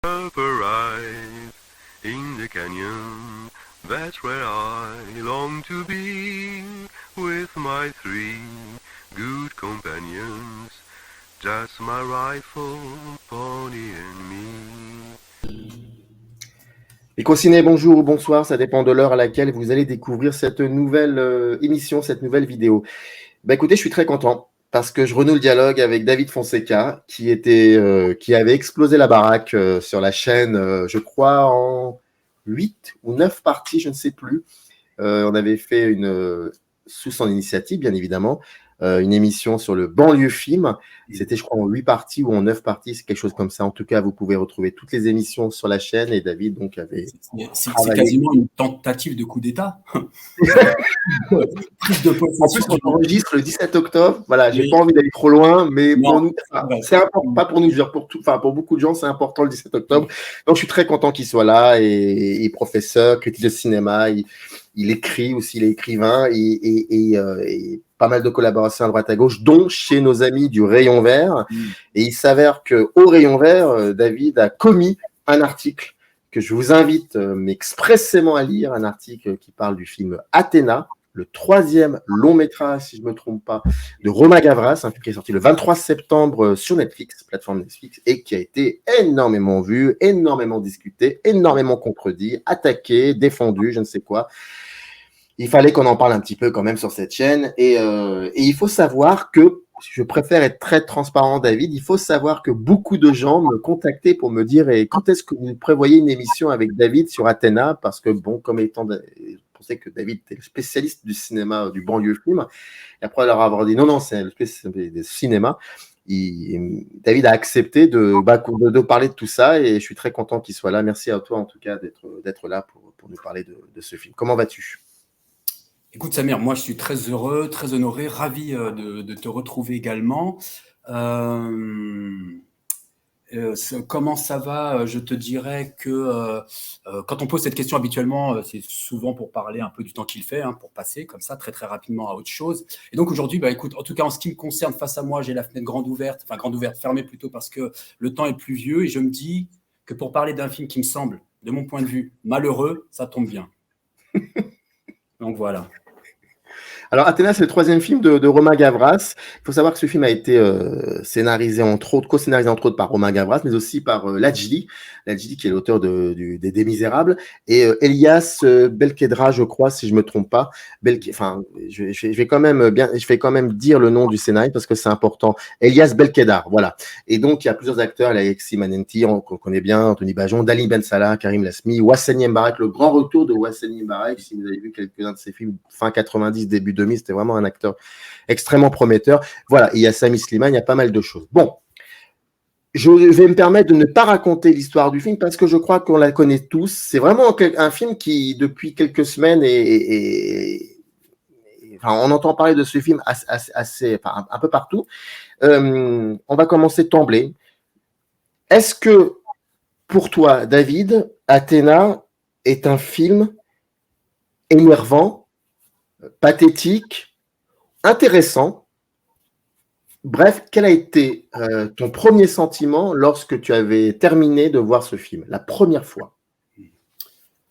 Up arrive in the canyon, that's where I long to be, with my three good companions, just my rifle, pony and me. Éco-ciné, bonjour ou bonsoir, ça dépend de l'heure à laquelle vous allez découvrir cette nouvelle émission, cette nouvelle vidéo. Écoutez, je suis très content parce que je renoue le dialogue avec David Fonseca qui avait explosé la baraque sur la chaîne, je crois en 8 ou 9 parties, je ne sais plus. On avait fait sous son initiative, bien évidemment, une émission sur le banlieue film. C'était, je crois, en 8 parties ou en 9 parties, c'est quelque chose comme ça. En tout cas, vous pouvez retrouver toutes les émissions sur la chaîne et David donc avait C'est quasiment une tentative de coup d'État. Prise de possession. En plus, on enregistre le 17 octobre. Voilà, j'ai pas envie d'aller trop loin, mais pour nous, c'est important, pas pour nous, pour beaucoup de gens, c'est important le 17 octobre. Donc, je suis très content qu'il soit là et professeur, critique de cinéma. Il écrit aussi, il est écrivain et pas mal de collaborations à droite à gauche, dont chez nos amis du Rayon Vert. Et il s'avère qu'au Rayon Vert, David a commis un article que je vous invite expressément à lire, un article qui parle du film Athéna, le 3e long métrage, si je ne me trompe pas, de Romain Gavras, un film qui est sorti le 23 septembre sur Netflix, plateforme Netflix, et qui a été énormément vu, énormément discuté, énormément contredit, attaqué, défendu, je ne sais quoi. Il fallait qu'on en parle un petit peu quand même sur cette chaîne. Et il faut savoir que, je préfère être très transparent, David, il faut savoir que beaucoup de gens me contactaient pour me dire quand est-ce que vous prévoyez une émission avec David sur Athéna? Parce que, bon, comme étant, je pensais que David était le spécialiste du cinéma, du banlieue film. Et après leur avoir dit non, c'est le spécialiste du cinéma. David a accepté de parler de tout ça et je suis très content qu'il soit là. Merci à toi en tout cas d'être là pour nous parler de ce film. Comment vas-tu? Écoute Samir, moi je suis très heureux, très honoré, ravi de te retrouver également. Comment ça va? Je te dirais que quand on pose cette question habituellement, c'est souvent pour parler un peu du temps qu'il fait, pour passer comme ça très très rapidement à autre chose. Et donc aujourd'hui, écoute, en tout cas en ce qui me concerne, face à moi, j'ai la fenêtre grande ouverte, fermée plutôt parce que le temps est pluvieux et je me dis que pour parler d'un film qui me semble, de mon point de vue, malheureux, ça tombe bien. Donc voilà. Alors, Athéna, c'est le 3e film de Romain Gavras. Il faut savoir que ce film a été co-scénarisé entre autres par Romain Gavras, mais aussi par Lajli qui est l'auteur des Misérables, et Elias Belkedra, je crois, si je me trompe pas. Je vais quand même dire le nom du scénario parce que c'est important. Elias Belkedar, voilà. Et donc, il y a plusieurs acteurs, Alexis Manenti, qu'on connaît bien, Anthony Bajon, Dali Ben Salah, Karim Lasmi, Wassani Mbarek, le grand retour de Wassani Mbarek, si vous avez vu quelques-uns de ses films fin 90, début 2000, c'était vraiment un acteur extrêmement prometteur. Voilà, il y a Sami Slimane, il y a pas mal de choses. Bon, je vais me permettre de ne pas raconter l'histoire du film parce que je crois qu'on la connaît tous. C'est vraiment un film qui, depuis quelques semaines, on entend parler de ce film un peu partout. On va commencer d'emblée. Est-ce que, pour toi, David, Athéna est un film énervant, pathétique, intéressant? Bref, quel a été ton premier sentiment lorsque tu avais terminé de voir ce film, la première fois?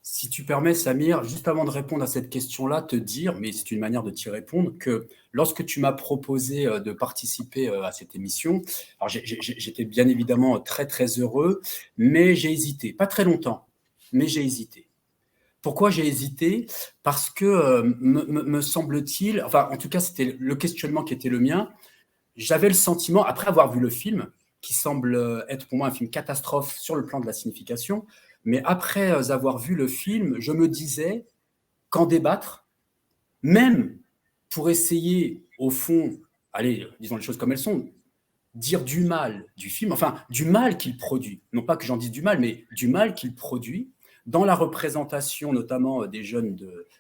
Si tu permets, Samir, juste avant de répondre à cette question-là, te dire, mais c'est une manière de t'y répondre, que lorsque tu m'as proposé de participer à cette émission, alors j'étais bien évidemment très très heureux, mais j'ai hésité, pas très longtemps, mais j'ai hésité. Pourquoi j'ai hésité? Parce que, me semble-t-il, enfin en tout cas c'était le questionnement qui était le mien, j'avais le sentiment, après avoir vu le film, qui semble être pour moi un film catastrophe sur le plan de la signification, mais après avoir vu le film, je me disais qu'en débattre, même pour essayer, au fond, allez, disons les choses comme elles sont, dire du mal du film, enfin du mal qu'il produit, non pas que j'en dise du mal, mais du mal qu'il produit dans la représentation notamment des jeunes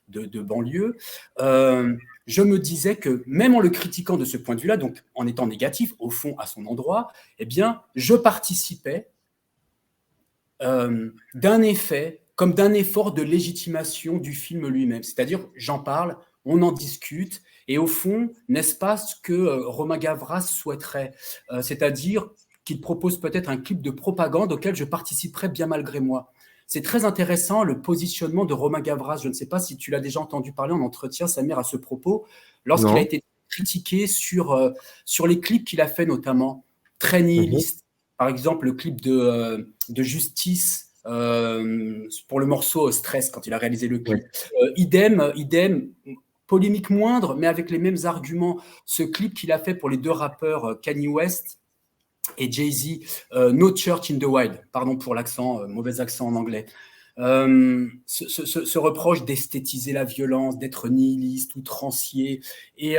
de banlieue, je me disais que même en le critiquant de ce point de vue-là, donc en étant négatif au fond à son endroit, eh bien je participais d'un effet, comme d'un effort de légitimation du film lui-même. C'est-à-dire, j'en parle, on en discute, et au fond, n'est-ce pas ce que Romain Gavras souhaiterait? C'est-à-dire qu'il propose peut-être un clip de propagande auquel je participerai bien malgré moi. C'est très intéressant le positionnement de Romain Gavras. Je ne sais pas si tu l'as déjà entendu parler en entretien, Samir, à ce propos, lorsqu'il a été critiqué sur les clips qu'il a fait notamment, très nihilistes. Par exemple, le clip de Justice pour le morceau Stress, quand il a réalisé le clip. Idem, polémique moindre, mais avec les mêmes arguments. Ce clip qu'il a fait pour les deux rappeurs Kanye West et Jay-Z, No Church in the Wild, pardon pour l'accent, mauvais accent en anglais. Ce reproche d'esthétiser la violence, d'être nihiliste, outrancier, et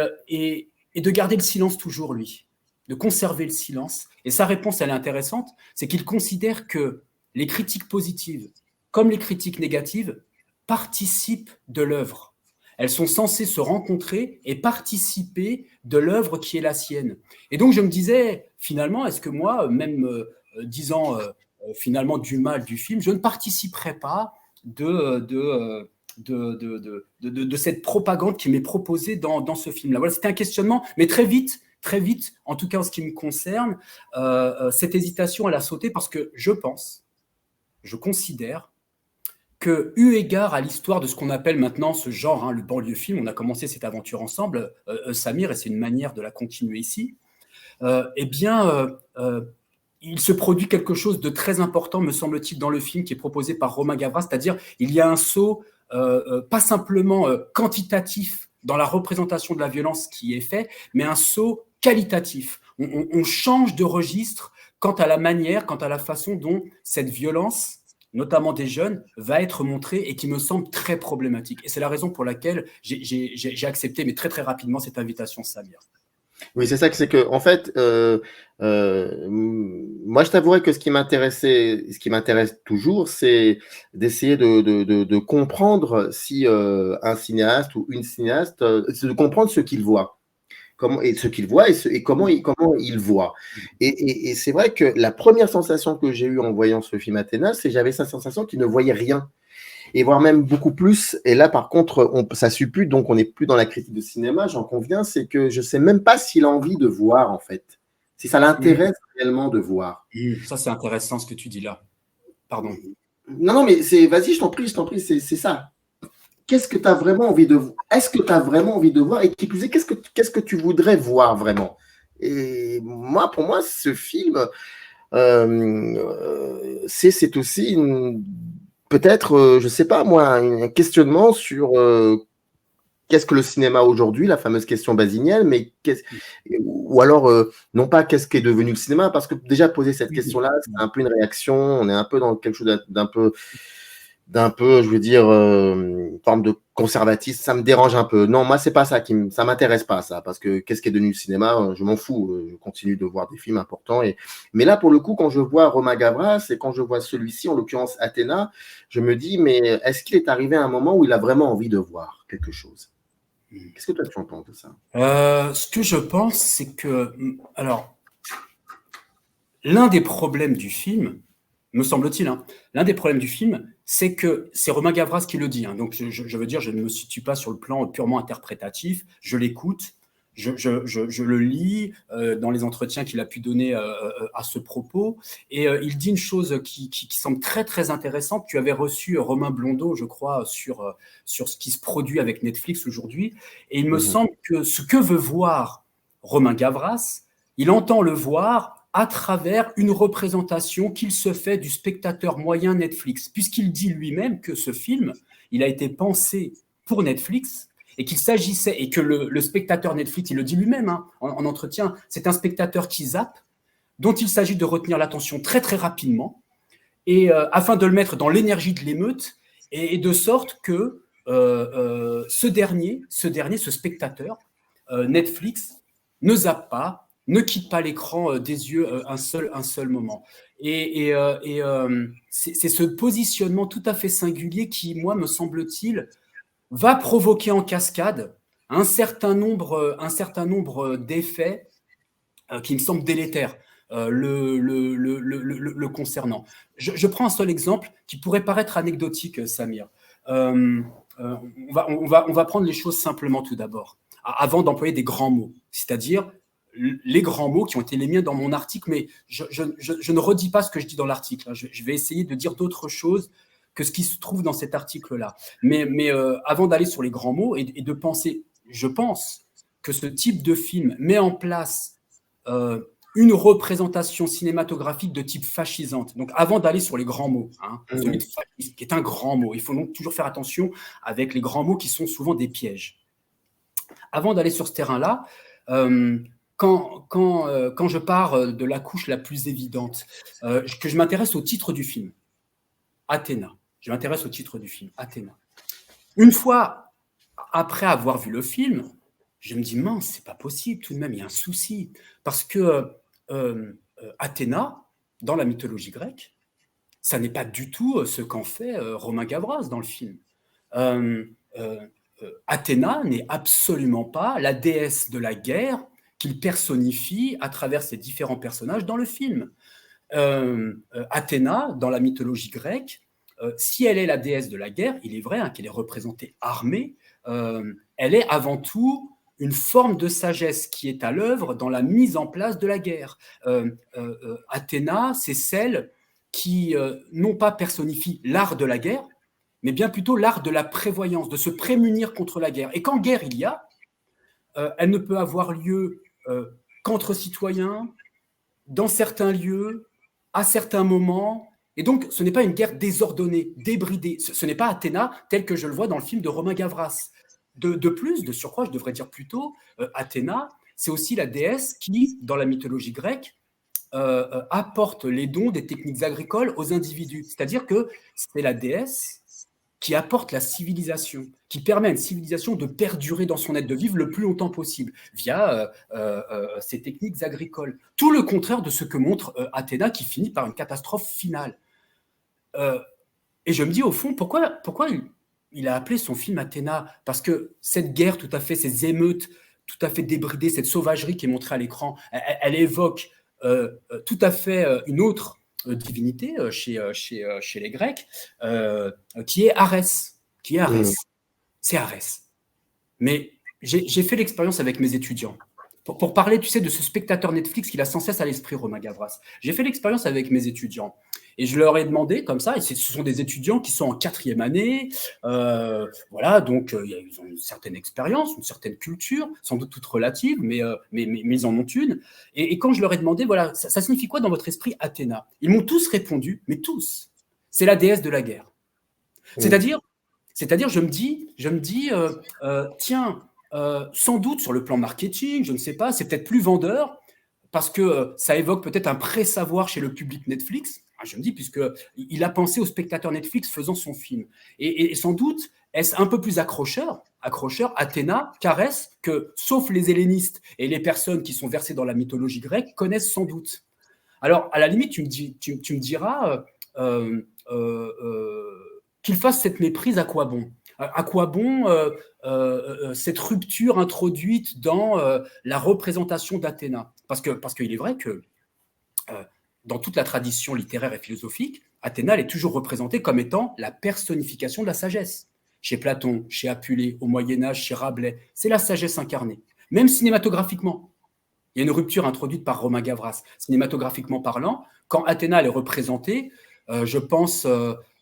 de garder le silence toujours, lui, de conserver le silence. Et sa réponse, elle est intéressante, c'est qu'il considère que les critiques positives, comme les critiques négatives, participent de l'œuvre. Elles sont censées se rencontrer et participer de l'œuvre qui est la sienne. Et donc, je me disais, finalement, est-ce que moi, même disant finalement du mal du film, je ne participerai pas de cette propagande qui m'est proposée dans ce film-là. Voilà, c'était un questionnement, mais très vite, en tout cas en ce qui me concerne, cette hésitation, elle a sauté parce que je considère que, eu égard à l'histoire de ce qu'on appelle maintenant ce genre, le banlieue film, on a commencé cette aventure ensemble, Samir, et c'est une manière de la continuer ici, il se produit quelque chose de très important, me semble-t-il, dans le film qui est proposé par Romain Gavras, c'est-à-dire il y a un saut pas simplement quantitatif dans la représentation de la violence qui est fait, mais un saut qualitatif. On change de registre quant à la manière, quant à la façon dont cette violence, notamment des jeunes, va être montrée et qui me semble très problématique. Et c'est la raison pour laquelle j'ai accepté, mais très très rapidement, cette invitation, Samir. Oui, c'est ça, c'est que, en fait, moi, je t'avouerais que ce qui m'intéresse toujours, c'est d'essayer de comprendre si un cinéaste ou une cinéaste, de comprendre ce qu'il voit. Comment il voit. Et c'est vrai que la première sensation que j'ai eue en voyant ce film Athéna, c'est que j'avais cette sensation qu'il ne voyait rien. Et voire même beaucoup plus. Et là, par contre, ça suppute, donc on n'est plus dans la critique de cinéma, j'en conviens, c'est que je ne sais même pas s'il a envie de voir, en fait. Si ça l'intéresse réellement de voir. Ça, c'est intéressant ce que tu dis là. Pardon. Non, mais vas-y, je t'en prie, c'est ça. Qu'est-ce que tu as vraiment envie de voir? Est-ce que tu as vraiment envie de voir? Et qui plus est, qu'est-ce que tu voudrais voir vraiment? Et moi, pour moi, ce film, c'est aussi peut-être, je ne sais pas moi, un questionnement sur qu'est-ce que le cinéma aujourd'hui, la fameuse question basinienne, mais ou alors, non pas qu'est-ce qu'est devenu le cinéma, parce que déjà poser cette question-là, c'est un peu une réaction, on est un peu dans quelque chose d'un peu, je veux dire, une forme de conservatisme, ça me dérange un peu. Non, moi, c'est pas ça ça m'intéresse pas, ça, parce que qu'est-ce qui est devenu le cinéma, je m'en fous, je continue de voir des films importants. Mais là, pour le coup, quand je vois Romain Gavras et quand je vois celui-ci, en l'occurrence Athéna, je me dis, mais est-ce qu'il est arrivé à un moment où il a vraiment envie de voir quelque chose? Qu'est-ce que toi, tu en penses de ça? Ce que je pense, c'est que, alors, l'un des problèmes du film, me semble-t-il, l'un des problèmes du film, c'est que c'est Romain Gavras qui le dit. Donc, je veux dire, je ne me situe pas sur le plan purement interprétatif. Je l'écoute, je le lis dans les entretiens qu'il a pu donner à ce propos. Et il dit une chose qui semble très, très intéressante. Tu avais reçu Romain Blondeau, je crois, sur ce qui se produit avec Netflix aujourd'hui. Et il me semble que ce que veut voir Romain Gavras, il entend le voir à travers une représentation qu'il se fait du spectateur moyen Netflix, puisqu'il dit lui-même que ce film, il a été pensé pour Netflix et qu'il s'agissait, et que le spectateur Netflix, il le dit lui-même en entretien, c'est un spectateur qui zappe, dont il s'agit de retenir l'attention très très rapidement, et afin de le mettre dans l'énergie de l'émeute, et de sorte que ce spectateur, Netflix, ne zappe pas, ne quitte pas l'écran des yeux un seul moment. Et c'est ce positionnement tout à fait singulier qui, moi, me semble-t-il, va provoquer en cascade un certain nombre d'effets qui me semblent délétères le concernant. Je prends un seul exemple qui pourrait paraître anecdotique, Samir. On va prendre les choses simplement tout d'abord, avant d'employer des grands mots, c'est-à-dire les grands mots qui ont été les miens dans mon article, mais je ne redis pas ce que je dis dans l'article. Hein. Je vais essayer de dire d'autres choses que ce qui se trouve dans cet article-là. Mais avant d'aller sur les grands mots et de penser, je pense que ce type de film met en place une représentation cinématographique de type fascisante. Donc, avant d'aller sur les grands mots, celui de fasciste, qui est un grand mot, il faut donc toujours faire attention avec les grands mots qui sont souvent des pièges. Avant d'aller sur ce terrain-là, quand je pars de la couche la plus évidente, que je m'intéresse au titre du film, Athéna. Je m'intéresse au titre du film, Athéna. Une fois après avoir vu le film, je me dis, mince, c'est pas possible, tout de même, il y a un souci. Parce que Athéna, dans la mythologie grecque, ça n'est pas du tout ce qu'en fait Romain Gavras dans le film. Athéna n'est absolument pas la déesse de la guerre qu'il personnifie à travers ses différents personnages dans le film. Athéna, dans la mythologie grecque, si elle est la déesse de la guerre, il est vrai qu'elle est représentée armée, elle est avant tout une forme de sagesse qui est à l'œuvre dans la mise en place de la guerre. Athéna, c'est celle qui, non pas personnifie l'art de la guerre, mais bien plutôt l'art de la prévoyance, de se prémunir contre la guerre. Et quand guerre il y a, elle ne peut avoir lieu qu'entre citoyens, dans certains lieux, à certains moments. Et donc, ce n'est pas une guerre désordonnée, débridée. Ce n'est pas Athéna tel que je le vois dans le film de Romain Gavras. De plus, de surcroît, je devrais dire plutôt, Athéna, c'est aussi la déesse qui, dans la mythologie grecque, apporte les dons des techniques agricoles aux individus. C'est-à-dire que c'est la déesse qui apporte la civilisation, qui permet à une civilisation de perdurer dans son aide de vivre le plus longtemps possible via ces techniques agricoles. Tout le contraire de ce que montre Athéna, qui finit par une catastrophe finale. Et je me dis, au fond, pourquoi il a appelé son film Athéna? Parce que cette guerre, tout à fait, ces émeutes tout à fait débridées, cette sauvagerie qui est montrée à l'écran, elle évoque tout à fait une autre divinité chez les Grecs, qui est Arès. C'est Arès. Mais j'ai fait l'expérience avec mes étudiants. Pour parler, tu sais, de ce spectateur Netflix qu'il a sans cesse à l'esprit, Romain Gavras. J'ai fait l'expérience avec mes étudiants. Et je leur ai demandé comme ça, et ce sont des étudiants qui sont en 4e année, voilà, donc ils ont une certaine expérience, une certaine culture, sans doute toute relative, mais ils en ont une. Et quand je leur ai demandé, voilà, ça signifie quoi dans votre esprit Athéna? Ils m'ont tous répondu, mais tous, c'est la déesse de la guerre. C'est-à-dire, je me dis, tiens, sans doute sur le plan marketing, je ne sais pas, c'est peut-être plus vendeur, parce que ça évoque peut-être un pré-savoir chez le public Netflix. Je me dis, puisqu'il a pensé au spectateur Netflix faisant son film. Et sans doute, est-ce un peu plus accrocheur, Athéna, qu'Arès, que, sauf les hellénistes et les personnes qui sont versées dans la mythologie grecque, connaissent sans doute. Alors, à la limite, tu me diras qu'il fasse cette méprise, à quoi bon? À quoi bon cette rupture introduite dans la représentation d'Athéna? Parce qu'il est vrai que dans toute la tradition littéraire et philosophique, Athéna elle est toujours représentée comme étant la personnification de la sagesse. Chez Platon, chez Apulée, au Moyen-Âge, chez Rabelais, c'est la sagesse incarnée. Même cinématographiquement, il y a une rupture introduite par Romain Gavras. Cinématographiquement parlant, quand Athéna elle est représentée, je pense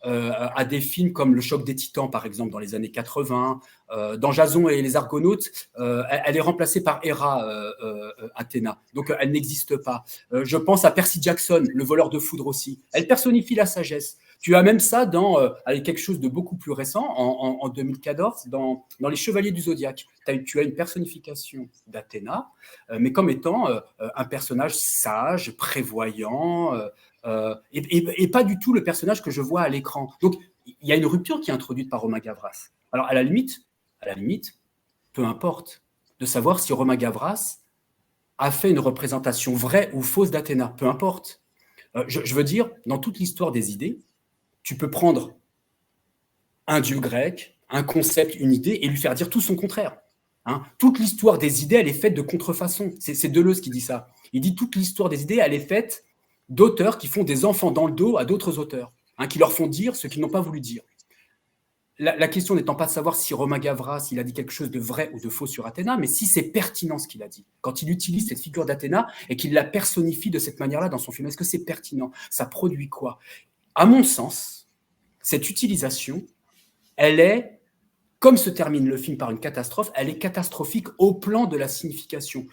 à des films comme Le Choc des Titans, par exemple, dans les années 80. Dans Jason et les Argonautes, elle est remplacée par Héra, Athéna. Donc, elle n'existe pas. Je pense à Percy Jackson, le voleur de foudre aussi. Elle personnifie la sagesse. Tu as même ça avec quelque chose de beaucoup plus récent, en 2014, dans Les Chevaliers du Zodiaque. Tu as une personnification d'Athéna, mais comme étant un personnage sage, prévoyant, et pas du tout le personnage que je vois à l'écran. Donc, il y a une rupture qui est introduite par Romain Gavras. Alors, à la limite, peu importe de savoir si Romain Gavras a fait une représentation vraie ou fausse d'Athéna. Peu importe. Je veux dire, dans toute l'histoire des idées, tu peux prendre un dieu grec, un concept, une idée, et lui faire dire tout son contraire. Toute l'histoire des idées, elle est faite de contrefaçon. C'est Deleuze qui dit ça. Il dit toute l'histoire des idées, elle est faite d'auteurs qui font des enfants dans le dos à d'autres auteurs, qui leur font dire ce qu'ils n'ont pas voulu dire. la question n'étant pas de savoir si Romain Gavras il a dit quelque chose de vrai ou de faux sur Athéna, mais si c'est pertinent ce qu'il a dit. Quand il utilise cette figure d'Athéna et qu'il la personnifie de cette manière-là dans son film, est-ce que c'est pertinent? Ça produit quoi? À mon sens, cette utilisation, elle est, comme se termine le film par une catastrophe, elle est catastrophique au plan de la signification.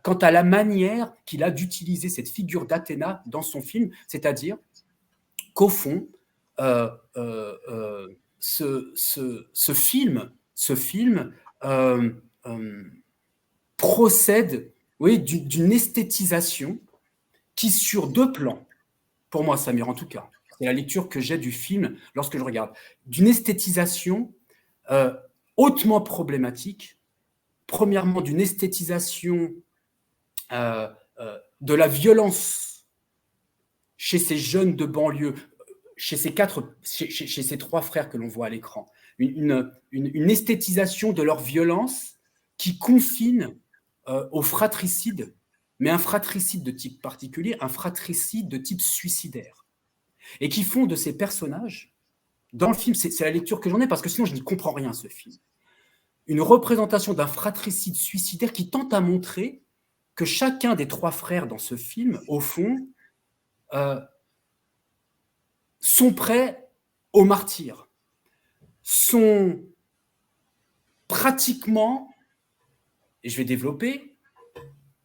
Quant à la manière qu'il a d'utiliser cette figure d'Athéna dans son film, c'est-à-dire qu'au fond, ce film procède, oui, d'une esthétisation qui, sur deux plans, pour moi, Samir, en tout cas, c'est la lecture que j'ai du film lorsque je regarde, d'une esthétisation hautement problématique. Premièrement, d'une esthétisation de la violence chez ces jeunes de banlieue, chez ces trois frères que l'on voit à l'écran, une esthétisation de leur violence qui confine au fratricide, mais un fratricide de type particulier, un fratricide de type suicidaire, et qui font de ces personnages, dans le film, c'est la lecture que j'en ai, parce que sinon je n'y comprends rien, ce film, une représentation d'un fratricide suicidaire qui tente à montrer que chacun des trois frères dans ce film, au fond, sont prêts au martyre, sont pratiquement, et je vais développer,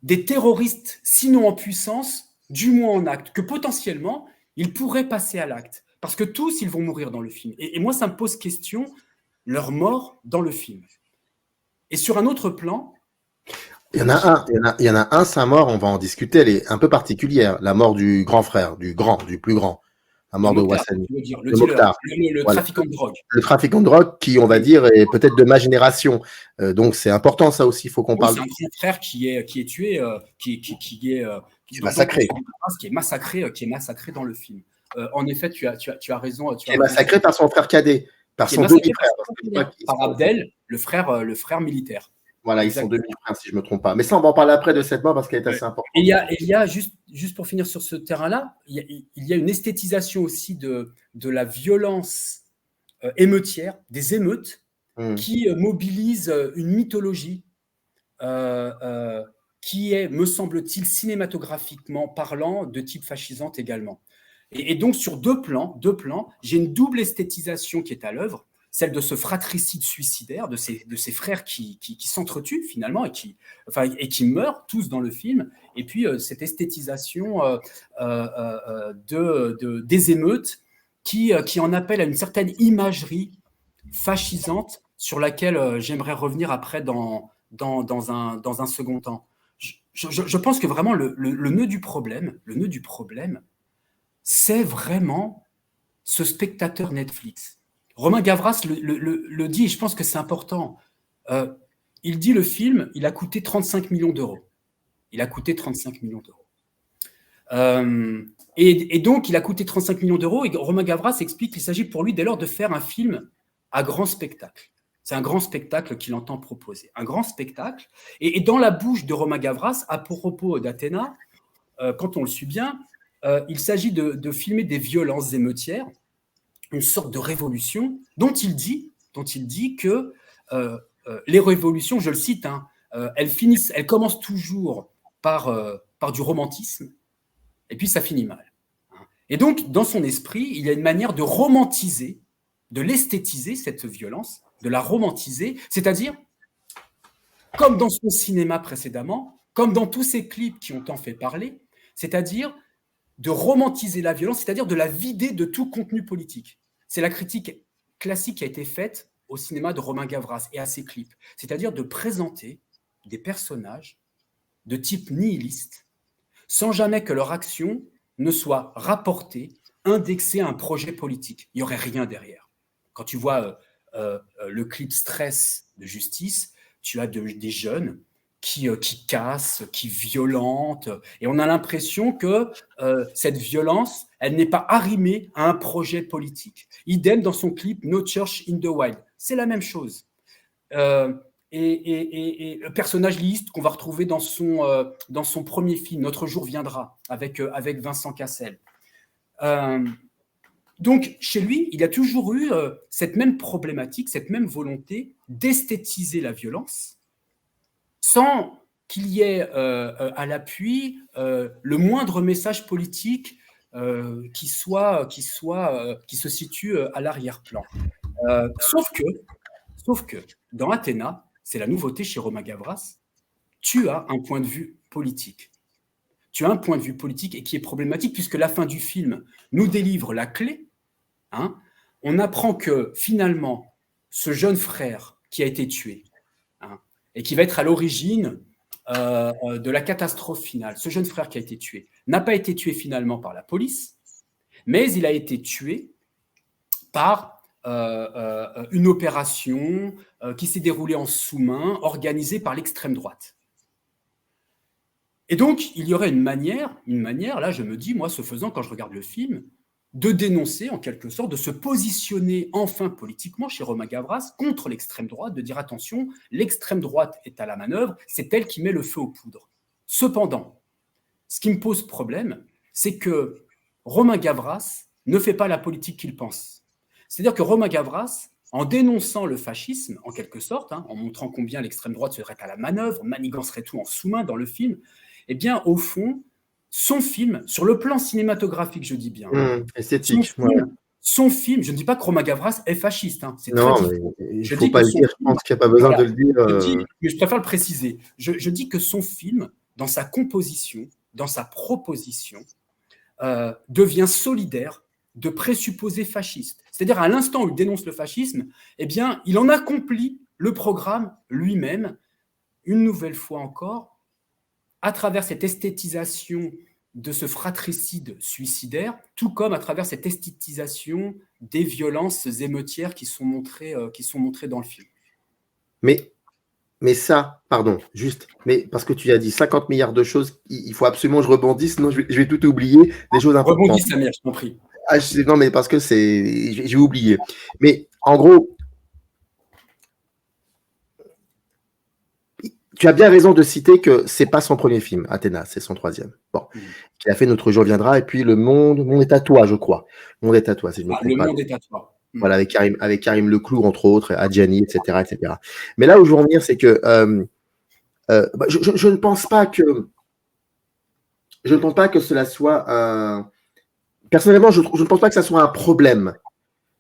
des terroristes, sinon en puissance, du moins en acte, que potentiellement, ils pourraient passer à l'acte. Parce que tous, ils vont mourir dans le film. Et moi, ça me pose question, leur mort dans le film. Et sur un autre plan... Il y en a un, sa mort, on va en discuter, elle est un peu particulière, la mort du grand frère, du plus grand. La mort de Wassani. Le dealer, le trafiquant de drogue. Le trafiquant de drogue qui, on va dire, est peut-être de ma génération. Donc, c'est important, ça aussi, il faut qu'on parle. C'est un grand frère qui est tué, qui est massacré. Qui est massacré dans le film. En effet, tu as raison. Qui est massacré par son frère cadet, par son demi-frère. Par Abdel, le frère militaire. Voilà, ils sont demi-frères, si je ne me trompe pas. Mais ça, on va en parler après de cette mort parce qu'elle est assez importante. Et il y a juste pour finir sur ce terrain-là, il y a une esthétisation aussi de la violence émeutière, des émeutes, qui mobilisent une mythologie qui est, me semble-t-il, cinématographiquement parlant, de type fascisante également. Et donc, sur deux plans, j'ai une double esthétisation qui est à l'œuvre, celle de ce fratricide suicidaire, de ces frères qui s'entretuent finalement et qui meurent tous dans le film, et puis cette esthétisation des émeutes qui en appelle à une certaine imagerie fascisante sur laquelle j'aimerais revenir après dans un second temps. Je pense que vraiment le nœud du problème, c'est vraiment ce spectateur Netflix. Romain Gavras le dit, et je pense que c'est important. Il dit le film, il a coûté 35 millions d'euros. Et donc, il a coûté 35 millions d'euros, et Romain Gavras explique qu'il s'agit pour lui dès lors de faire un film à grand spectacle. C'est un grand spectacle qu'il entend proposer. Un grand spectacle. Et dans la bouche de Romain Gavras, à propos d'Athéna, quand on le suit bien, il s'agit de filmer des violences émeutières, une sorte de révolution dont il dit que les révolutions, je le cite, elles commencent toujours par du romantisme, et puis ça finit mal. Et donc, dans son esprit, il y a une manière de romantiser, de l'esthétiser, cette violence, de la romantiser, c'est-à-dire, comme dans son cinéma précédemment, comme dans tous ces clips qui ont tant fait parler, c'est-à-dire de romantiser la violence, c'est-à-dire de la vider de tout contenu politique. C'est la critique classique qui a été faite au cinéma de Romain Gavras et à ses clips, c'est-à-dire de présenter des personnages de type nihiliste sans jamais que leur action ne soit rapportée, indexée à un projet politique. Il n'y aurait rien derrière. Quand tu vois le clip Stress de Justice, tu as des jeunes qui cassent, qui violentent, et on a l'impression que cette violence, elle n'est pas arrimée à un projet politique. Idem dans son clip No Church in the Wild. C'est la même chose. Et le personnage liste qu'on va retrouver dans son premier film, Notre jour viendra, avec Vincent Cassel. Donc, chez lui, il a toujours eu cette même problématique, cette même volonté d'esthétiser la violence sans qu'il y ait à l'appui le moindre message politique qui se situe à l'arrière-plan. Sauf que dans Athéna, c'est la nouveauté chez Romain Gavras, tu as un point de vue politique. Tu as un point de vue politique et qui est problématique puisque la fin du film nous délivre la clé. Hein. On apprend que finalement, ce jeune frère qui a été tué et qui va être à l'origine de la catastrophe finale, ce jeune frère qui a été tué, n'a pas été tué finalement par la police, mais il a été tué par une opération qui s'est déroulée en sous-main, organisée par l'extrême droite. Et donc, il y aurait une manière, là, je me dis, moi, ce faisant, quand je regarde le film, de dénoncer, en quelque sorte, de se positionner enfin politiquement chez Romain Gavras contre l'extrême droite, de dire attention, l'extrême droite est à la manœuvre, c'est elle qui met le feu aux poudres. Cependant, ce qui me pose problème, c'est que Romain Gavras ne fait pas la politique qu'il pense. C'est-à-dire que Romain Gavras, en dénonçant le fascisme, en quelque sorte, en montrant combien l'extrême droite serait à la manœuvre, manigancerait tout en sous-main dans le film, eh bien, au fond, son film, sur le plan cinématographique, je dis bien, esthétique, son film, je ne dis pas que Romain Gavras est fasciste, c'est non, très mais il ne faut pas le dire, je pense qu'il n'y a pas besoin de le dire. Mais je préfère le préciser. Je dis que son film, dans sa composition, dans sa proposition, devient solidaire de présupposés fascistes. C'est-à-dire, à l'instant où il dénonce le fascisme, eh bien, il en accomplit le programme lui-même, une nouvelle fois encore, à travers cette esthétisation de ce fratricide suicidaire, tout comme à travers cette esthétisation des violences émeutières qui sont montrées dans le film. Mais ça, pardon, juste, mais parce que tu as dit 50 milliards de choses, il faut absolument que je rebondisse, sinon je vais tout oublier, des choses importantes. Rebondis, Samir, je t'en prie. Non, mais parce que j'ai oublié. Mais en gros, tu as bien raison de citer que c'est pas son premier film, Athéna, c'est son troisième. Bon, qui a fait Notre jour viendra, et puis Le Monde est à toi, je crois. Le Monde est à toi, si je me trompe pas. Le Monde est à toi. Voilà, avec Karim Leclou, entre autres, Adjani, etc., etc. Mais là où je veux en venir, c'est que je ne pense pas que cela soit personnellement, je ne pense pas que ça soit un problème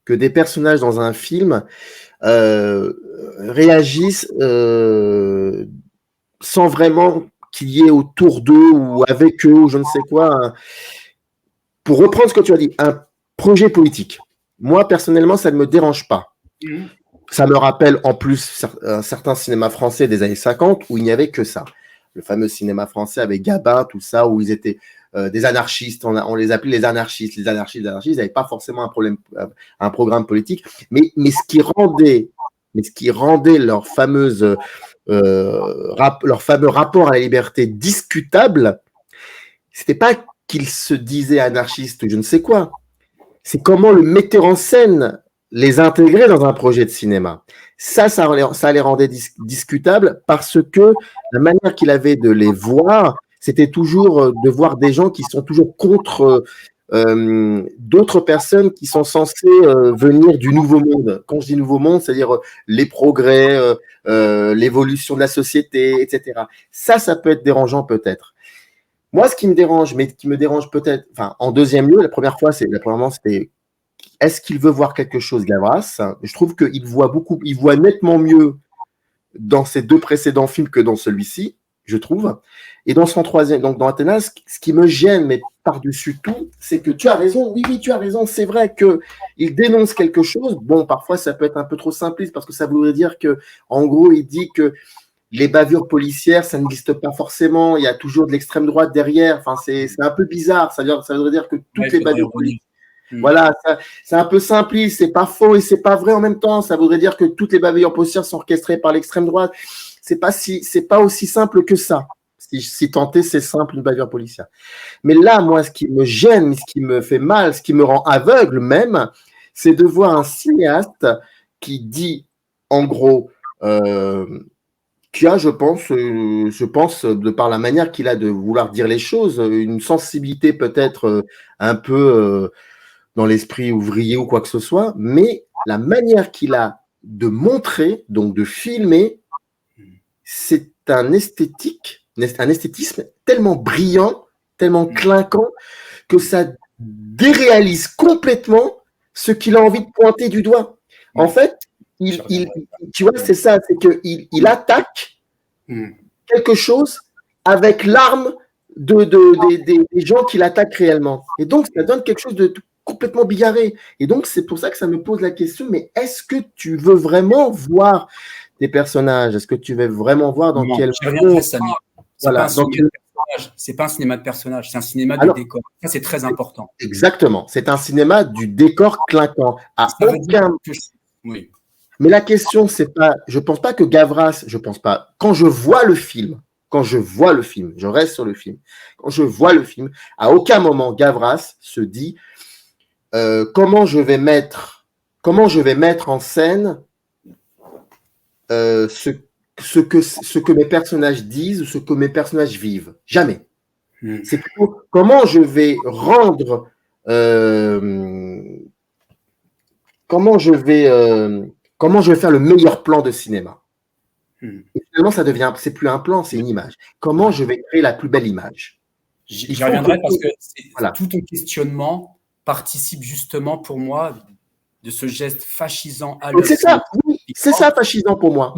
que des personnages dans un film réagissent sans vraiment qu'il y ait autour d'eux ou avec eux ou je ne sais quoi. Pour reprendre ce que tu as dit, un projet politique. Moi, personnellement, ça ne me dérange pas. Ça me rappelle en plus un certain cinéma français des années 50 où il n'y avait que ça. Le fameux cinéma français avec Gabin, tout ça, où ils étaient des anarchistes. On les appelait les anarchistes. Les anarchistes, ils n'avaient pas forcément un programme politique. Mais ce qui rendait leur fameux rapport à la liberté discutable, c'était pas qu'ils se disaient anarchistes ou je ne sais quoi. C'est comment le metteur en scène les intégrait dans un projet de cinéma. Ça les rendait discutables parce que la manière qu'il avait de les voir, c'était toujours de voir des gens qui sont toujours contre d'autres personnes qui sont censées venir du nouveau monde. Quand je dis nouveau monde, c'est-à-dire les progrès, l'évolution de la société, etc. Ça peut être dérangeant peut-être. Moi, ce qui me dérange, mais qui me dérange peut-être, enfin, en deuxième lieu, premièrement, c'était est-ce qu'il veut voir quelque chose, Gavras? Je trouve qu'il voit nettement mieux dans ses deux précédents films que dans celui-ci, je trouve. Et dans son troisième, donc dans Athéna, ce qui me gêne, mais par-dessus tout, c'est que tu as raison, oui, tu as raison, c'est vrai qu'il dénonce quelque chose. Bon, parfois, ça peut être un peu trop simpliste parce que ça voudrait dire que, en gros, il dit que les bavures policières, ça n'existe pas forcément, il y a toujours de l'extrême droite derrière. Enfin, c'est un peu bizarre, ça voudrait dire que toutes les bavures policières. Voilà, c'est un peu simpliste, c'est pas faux et c'est pas vrai en même temps. Ça voudrait dire que toutes les bavures policières sont orchestrées par l'extrême droite. C'est pas aussi simple que ça. Si tant est, c'est simple une bavure policière. Mais là, moi, ce qui me gêne, ce qui me fait mal, ce qui me rend aveugle même, c'est de voir un cinéaste qui dit, en gros, qui a, je pense, de par la manière qu'il a de vouloir dire les choses, une sensibilité peut-être un peu dans l'esprit ouvrier ou quoi que ce soit, mais la manière qu'il a de montrer, donc de filmer, c'est un esthétisme tellement brillant, tellement clinquant, que ça déréalise complètement ce qu'il a envie de pointer du doigt. En fait, tu vois, c'est ça, c'est qu'il attaque quelque chose avec l'arme des gens qui l'attaquent réellement. Et donc, ça donne quelque chose de complètement bigarré. Et donc, c'est pour ça que ça me pose la question, mais est-ce que tu veux vraiment voir des personnages? Est-ce que tu veux vraiment voir dans quel monde? Voilà. C'est pas un cinéma de personnages, c'est un cinéma de décor. Ça, c'est très important. Exactement. C'est un cinéma du décor clinquant. Oui. Mais la question, c'est pas, je pense pas que Gavras, je pense pas, quand je vois le film, je reste sur le film, quand je vois le film, à aucun moment Gavras se dit comment je vais mettre en scène ce que mes personnages disent ou ce que mes personnages vivent. Jamais. C'est plutôt comment je vais rendre comment je vais faire le meilleur plan de cinéma. Et finalement, c'est plus un plan, c'est une image. Comment je vais créer la plus belle image? J'y reviendrai parce que tout ton questionnement participe justement pour moi de ce geste fascisant à l'œuvre. C'est ça, oui, c'est ça fascisant pour moi.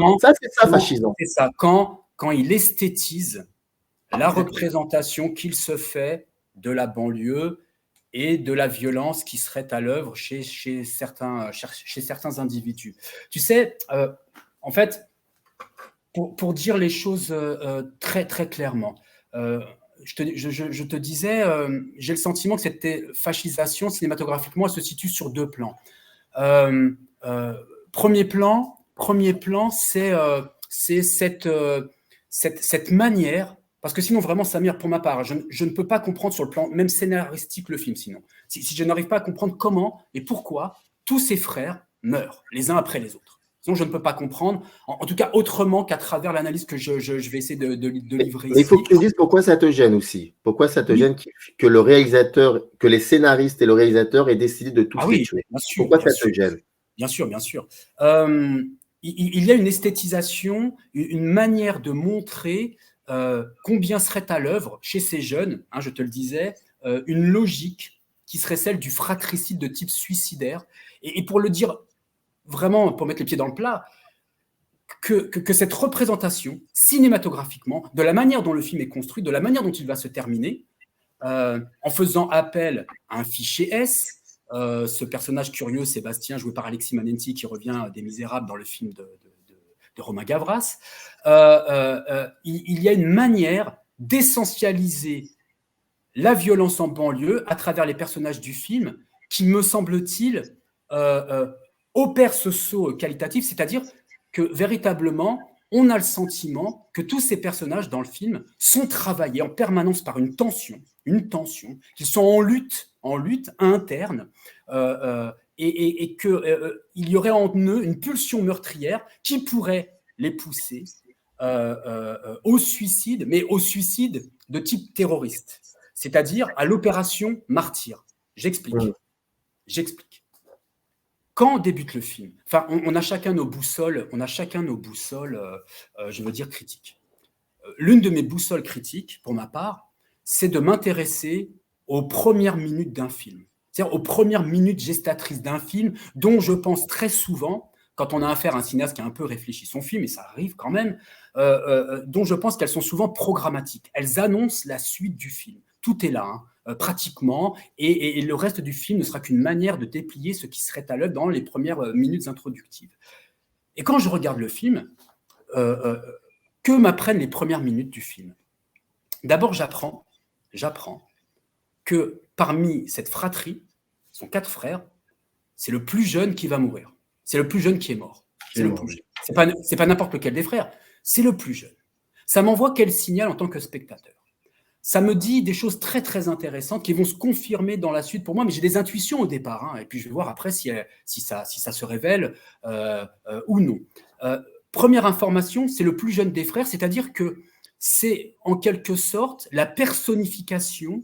Fascisant. C'est ça, quand il esthétise la représentation qu'il se fait de la banlieue et de la violence qui serait à l'œuvre chez certains individus. Tu sais, en fait, pour dire les choses très, très clairement, je te disais, j'ai le sentiment que cette fascisation, cinématographiquement, elle se situe sur deux plans. Premier plan, c'est cette manière, parce que sinon, vraiment, Samir, pour ma part, je ne peux pas comprendre sur le plan même scénaristique le film, sinon. Si je n'arrive pas à comprendre comment et pourquoi tous ces frères meurent les uns après les autres. Sinon, je ne peux pas comprendre, en tout cas autrement qu'à travers l'analyse que je vais essayer de livrer ici. Il faut que tu me dises pourquoi ça te gêne aussi. Pourquoi ça te gêne que le réalisateur, que les scénaristes et le réalisateur aient décidé de tous les tuer. Pourquoi ça te gêne? Bien sûr. Il y a une esthétisation, une manière de montrer combien serait à l'œuvre chez ces jeunes, je te le disais, une logique qui serait celle du fratricide de type suicidaire. Et pour le dire vraiment, pour mettre les pieds dans le plat, que cette représentation, cinématographiquement, de la manière dont le film est construit, de la manière dont il va se terminer, en faisant appel à un fichier S, ce personnage curieux, Sébastien, joué par Alexis Manenti, qui revient des Misérables dans le film de Romain Gavras, il y a une manière d'essentialiser la violence en banlieue à travers les personnages du film qui, me semble-t-il, opère ce saut qualitatif, c'est-à-dire que véritablement, on a le sentiment que tous ces personnages dans le film sont travaillés en permanence par une tension, qu'ils sont en lutte interne, et qu'il y aurait en eux une pulsion meurtrière qui pourrait les pousser au suicide, mais au suicide de type terroriste, c'est-à-dire à l'opération Martyr. J'explique. Quand débute le film, enfin, on a chacun nos boussoles, je veux dire critiques. L'une de mes boussoles critiques, pour ma part, c'est de m'intéresser aux premières minutes d'un film, c'est-à-dire aux premières minutes gestatrices d'un film, dont je pense très souvent, quand on a affaire à un cinéaste qui a un peu réfléchi son film, et ça arrive quand même, dont je pense qu'elles sont souvent programmatiques. Elles annoncent la suite du film. Tout est là, pratiquement, et le reste du film ne sera qu'une manière de déplier ce qui serait à l'œuvre dans les premières minutes introductives. Et quand je regarde le film, que m'apprennent les premières minutes du film? D'abord, j'apprends que parmi cette fratrie, sont 4 frères, c'est le plus jeune qui va mourir. C'est le plus jeune qui est mort. C'est pas n'importe lequel des frères, c'est le plus jeune. Ça m'envoie quel signal en tant que spectateur? Ça me dit des choses très, très intéressantes qui vont se confirmer dans la suite pour moi, mais j'ai des intuitions au départ, et puis je vais voir après si ça se révèle ou non. Première information, c'est le plus jeune des frères, c'est-à-dire que c'est en quelque sorte la personnification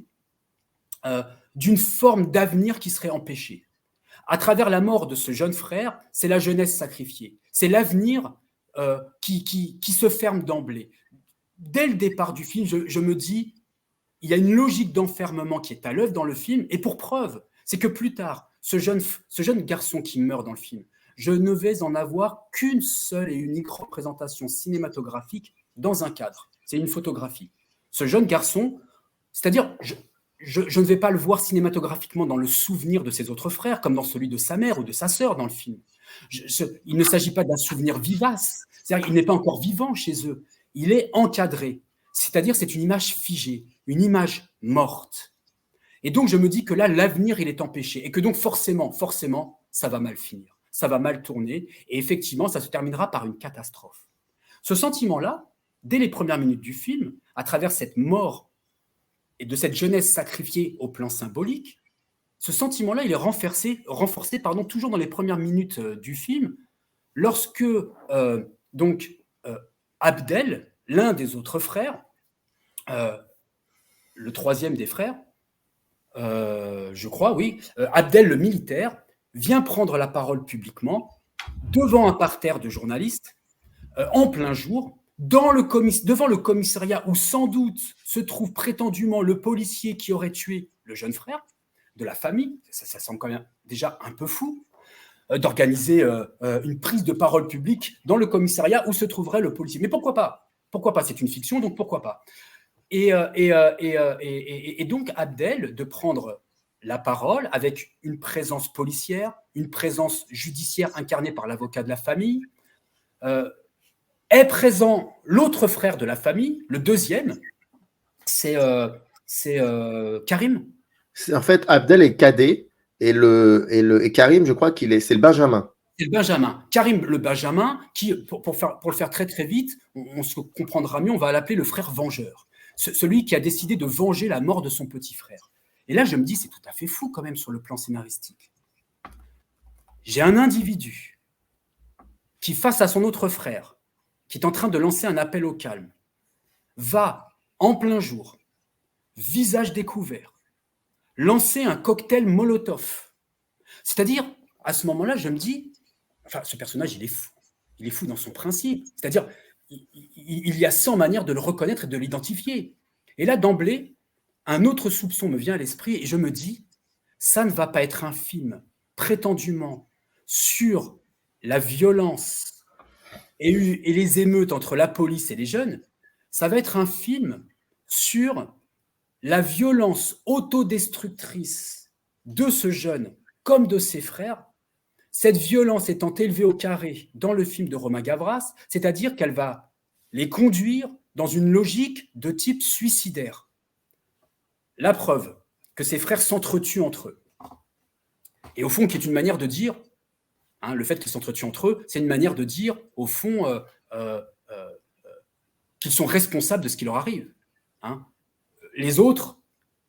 d'une forme d'avenir qui serait empêchée. À travers la mort de ce jeune frère, c'est la jeunesse sacrifiée. C'est l'avenir qui se ferme d'emblée. Dès le départ du film, je me dis, il y a une logique d'enfermement qui est à l'œuvre dans le film, et pour preuve, c'est que plus tard, ce jeune garçon qui meurt dans le film, je ne vais en avoir qu'une seule et unique représentation cinématographique dans un cadre. C'est une photographie. Ce jeune garçon, c'est-à-dire, je ne vais pas le voir cinématographiquement dans le souvenir de ses autres frères, comme dans celui de sa mère ou de sa sœur dans le film. Il ne s'agit pas d'un souvenir vivace, c'est-à-dire qu'il n'est pas encore vivant chez eux. Il est encadré, c'est-à-dire c'est une image figée, une image morte. Et donc je me dis que là, l'avenir, il est empêché, et que donc forcément, ça va mal finir, ça va mal tourner, et effectivement, ça se terminera par une catastrophe. Ce sentiment-là, dès les premières minutes du film, à travers cette mort et de cette jeunesse sacrifiée au plan symbolique, ce sentiment-là, il est renforcé toujours dans les premières minutes du film, lorsque Abdel, l'un des autres frères, le troisième des frères, je crois, oui, Abdel le militaire, vient prendre la parole publiquement devant un parterre de journalistes, en plein jour, devant le commissariat où sans doute se trouve prétendument le policier qui aurait tué le jeune frère de la famille. Ça semble quand même déjà un peu fou d'organiser une prise de parole publique dans le commissariat où se trouverait le policier. Mais pourquoi pas? Pourquoi pas? C'est une fiction, donc pourquoi pas? Et donc Abdel de prendre la parole avec une présence policière, une présence judiciaire incarnée par l'avocat de la famille, est présent l'autre frère de la famille, le deuxième, c'est Karim. En fait, Abdel est cadet et Karim, je crois c'est le Benjamin. C'est le Benjamin. Karim, le Benjamin, qui, pour le faire très très vite, on se comprendra mieux, on va l'appeler le frère vengeur. Celui qui a décidé de venger la mort de son petit frère. Et là, je me dis, c'est tout à fait fou quand même sur le plan scénaristique. J'ai un individu qui, face à son autre frère, qui est en train de lancer un appel au calme, va, en plein jour, visage découvert, lancer un cocktail Molotov. C'est-à-dire, à ce moment-là, je me dis, enfin, ce personnage, il est fou. Il est fou dans son principe. C'est-à-dire, il y a 100 manières de le reconnaître et de l'identifier. Et là, d'emblée, un autre soupçon me vient à l'esprit et je me dis, ça ne va pas être un film prétendument sur la violence et les émeutes entre la police et les jeunes, ça va être un film sur la violence autodestructrice de ce jeune comme de ses frères, cette violence étant élevée au carré dans le film de Romain Gavras, c'est-à-dire qu'elle va les conduire dans une logique de type suicidaire. La preuve que ces frères s'entretuent entre eux. Et au fond, qui est une manière de dire, le fait qu'ils s'entretuent entre eux, c'est une manière de dire, au fond, qu'ils sont responsables de ce qui leur arrive. Les autres,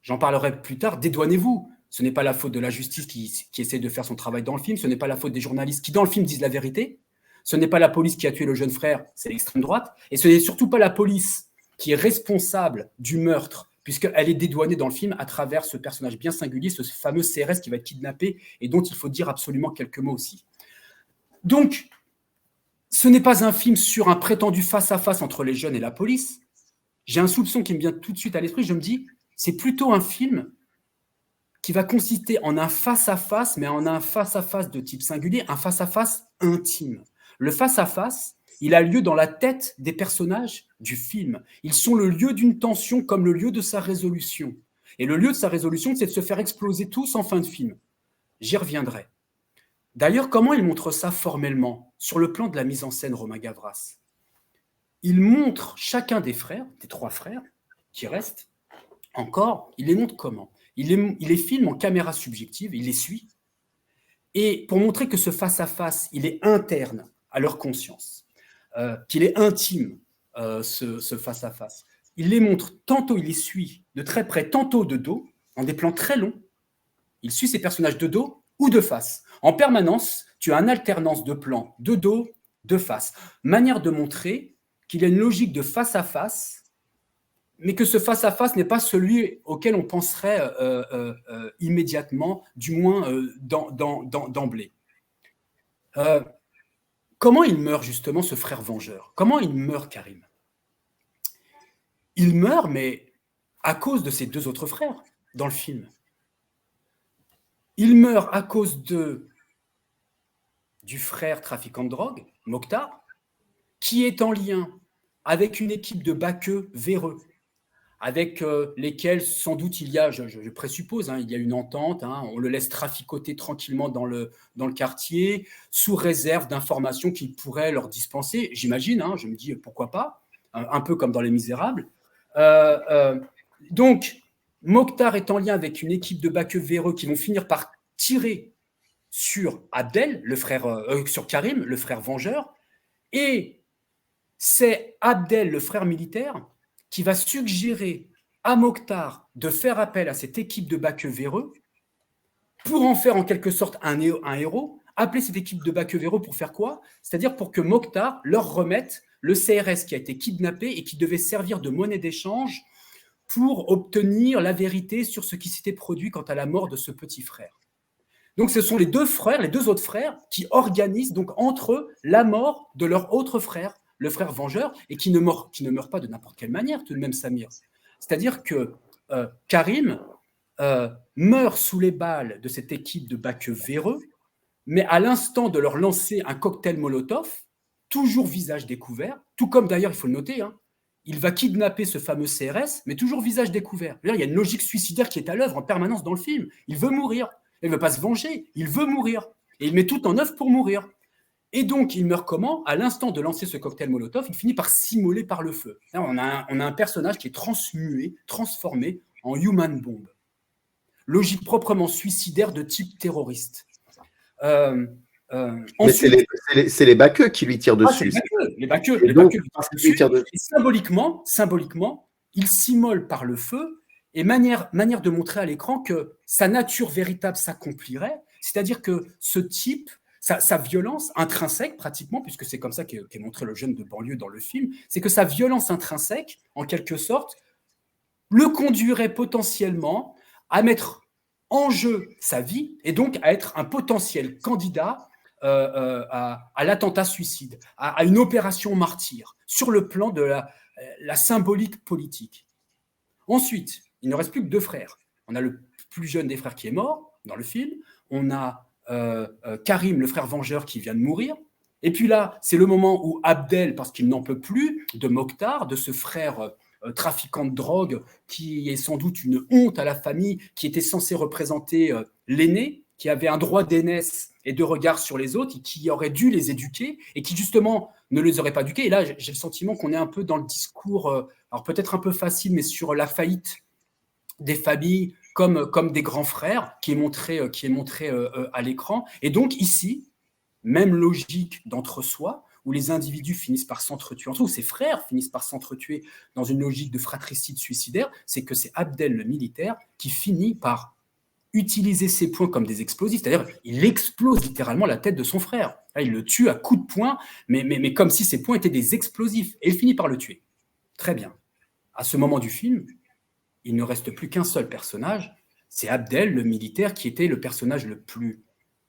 j'en parlerai plus tard, dédouanez-vous. Ce n'est pas la faute de la justice qui essaie de faire son travail dans le film, ce n'est pas la faute des journalistes qui, dans le film, disent la vérité, ce n'est pas la police qui a tué le jeune frère, c'est l'extrême droite, et ce n'est surtout pas la police qui est responsable du meurtre, puisqu'elle est dédouanée dans le film à travers ce personnage bien singulier, ce fameux CRS qui va être kidnappé, et dont il faut dire absolument quelques mots aussi. Donc, ce n'est pas un film sur un prétendu face-à-face entre les jeunes et la police. J'ai un soupçon qui me vient tout de suite à l'esprit, je me dis, c'est plutôt un film qui va consister en un face-à-face, mais en un face-à-face de type singulier, un face-à-face intime. Le face-à-face, il a lieu dans la tête des personnages du film. Ils sont le lieu d'une tension comme le lieu de sa résolution. Et le lieu de sa résolution, c'est de se faire exploser tous en fin de film. J'y reviendrai. D'ailleurs, comment il montre ça formellement sur le plan de la mise en scène, Romain Gavras? Il montre chacun des frères, des trois frères qui restent encore, il les montre comment? Il les filme en caméra subjective, il les suit, et pour montrer que ce face-à-face, il est interne à leur conscience, qu'il est intime, ce face-à-face. Il les montre, tantôt il les suit de très près, tantôt de dos, en des plans très longs. Il suit ces personnages de dos ou de face. En permanence, tu as une alternance de plans de dos, de face. Manière de montrer qu'il y a une logique de face-à-face mais que ce face-à-face n'est pas celui auquel on penserait immédiatement, du moins d'emblée. Comment il meurt justement, ce frère vengeur? Comment il meurt, Karim? Il meurt, mais à cause de ses 2 autres frères dans le film. Il meurt à cause du frère trafiquant de drogue, Mokhtar, qui est en lien avec une équipe de baqueux véreux, avec lesquels sans doute il y a, je présuppose, il y a une entente, on le laisse traficoter tranquillement dans le quartier, sous réserve d'informations qu'il pourrait leur dispenser, j'imagine, je me dis pourquoi pas, un peu comme dans Les Misérables. Donc, Mokhtar est en lien avec une équipe de baqueux véreux qui vont finir par tirer sur Abdel, sur Karim, le frère vengeur, et c'est Abdel, le frère militaire, qui va suggérer à Mokhtar de faire appel à cette équipe de baqueux véreux pour en faire en quelque sorte un héros, appeler cette équipe de baqueux véreux pour faire quoi? C'est-à-dire pour que Mokhtar leur remette le CRS qui a été kidnappé et qui devait servir de monnaie d'échange pour obtenir la vérité sur ce qui s'était produit quant à la mort de ce petit frère. Donc ce sont les 2 frères, les 2 autres frères, qui organisent donc entre eux la mort de leur autre frère, le frère vengeur, et qui ne meurt pas de n'importe quelle manière, tout de même, Samir. C'est-à-dire que Karim meurt sous les balles de cette équipe de baqueux véreux, mais à l'instant de leur lancer un cocktail Molotov, toujours visage découvert, tout comme d'ailleurs, il faut le noter, il va kidnapper ce fameux CRS, mais toujours visage découvert. Il y a une logique suicidaire qui est à l'œuvre en permanence dans le film. Il veut mourir. Il ne veut pas se venger, il veut mourir. Et il met tout en œuvre pour mourir. Et donc, il meurt comment? À l'instant de lancer ce cocktail Molotov, il finit par s'immoler par le feu. Là, on a un personnage qui est transformé en human bomb. Logique proprement suicidaire de type terroriste. Mais c'est les baqueux qui lui tirent dessus. Les baqueux lui tirent dessus. Et symboliquement, il s'immole par le feu. Et manière de montrer à l'écran que sa nature véritable s'accomplirait, c'est-à-dire que ce type, sa violence intrinsèque pratiquement, puisque c'est comme ça qu'est montré le jeune de banlieue dans le film, c'est que sa violence intrinsèque, en quelque sorte, le conduirait potentiellement à mettre en jeu sa vie et donc à être un potentiel candidat à l'attentat suicide, à une opération martyre, sur le plan de la symbolique politique. Ensuite, il ne reste plus que 2 frères. On a le plus jeune des frères qui est mort dans le film. On a Karim, le frère vengeur, qui vient de mourir. Et puis là, c'est le moment où Abdel, parce qu'il n'en peut plus de Mokhtar, de ce frère trafiquant de drogue, qui est sans doute une honte à la famille, qui était censé représenter l'aîné, qui avait un droit d'aînesse et de regard sur les autres, et qui aurait dû les éduquer, et qui justement ne les aurait pas éduqués. Et là, j'ai le sentiment qu'on est un peu dans le discours, alors peut-être un peu facile, mais sur la faillite des familles comme des grands frères, qui est montré à l'écran. Et donc ici, même logique d'entre-soi, où les individus finissent par s'entretuer entre eux, où ces frères finissent par s'entretuer dans une logique de fratricide suicidaire, c'est que c'est Abdel, le militaire, qui finit par utiliser ses poings comme des explosifs, c'est-à-dire il explose littéralement la tête de son frère. Là, il le tue à coups de poing, mais comme si ses poings étaient des explosifs, et il finit par le tuer. Très bien. À ce moment du film, il ne reste plus qu'un seul personnage, c'est Abdel, le militaire, qui était le personnage le plus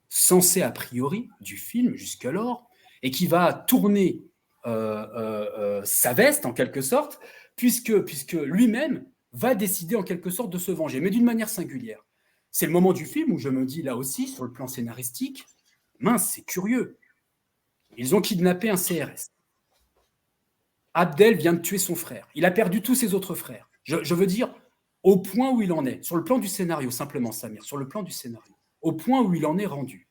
sensé a priori du film jusqu'alors, et qui va tourner sa veste en quelque sorte, puisque lui-même va décider en quelque sorte de se venger, mais d'une manière singulière. C'est le moment du film où je me dis là aussi, sur le plan scénaristique, mince, c'est curieux. Ils ont kidnappé un CRS. Abdel vient de tuer son frère. Il a perdu tous ses autres frères. Je veux dire, au point où il en est, sur le plan du scénario, simplement, Samir, sur le plan du scénario, au point où il en est rendu.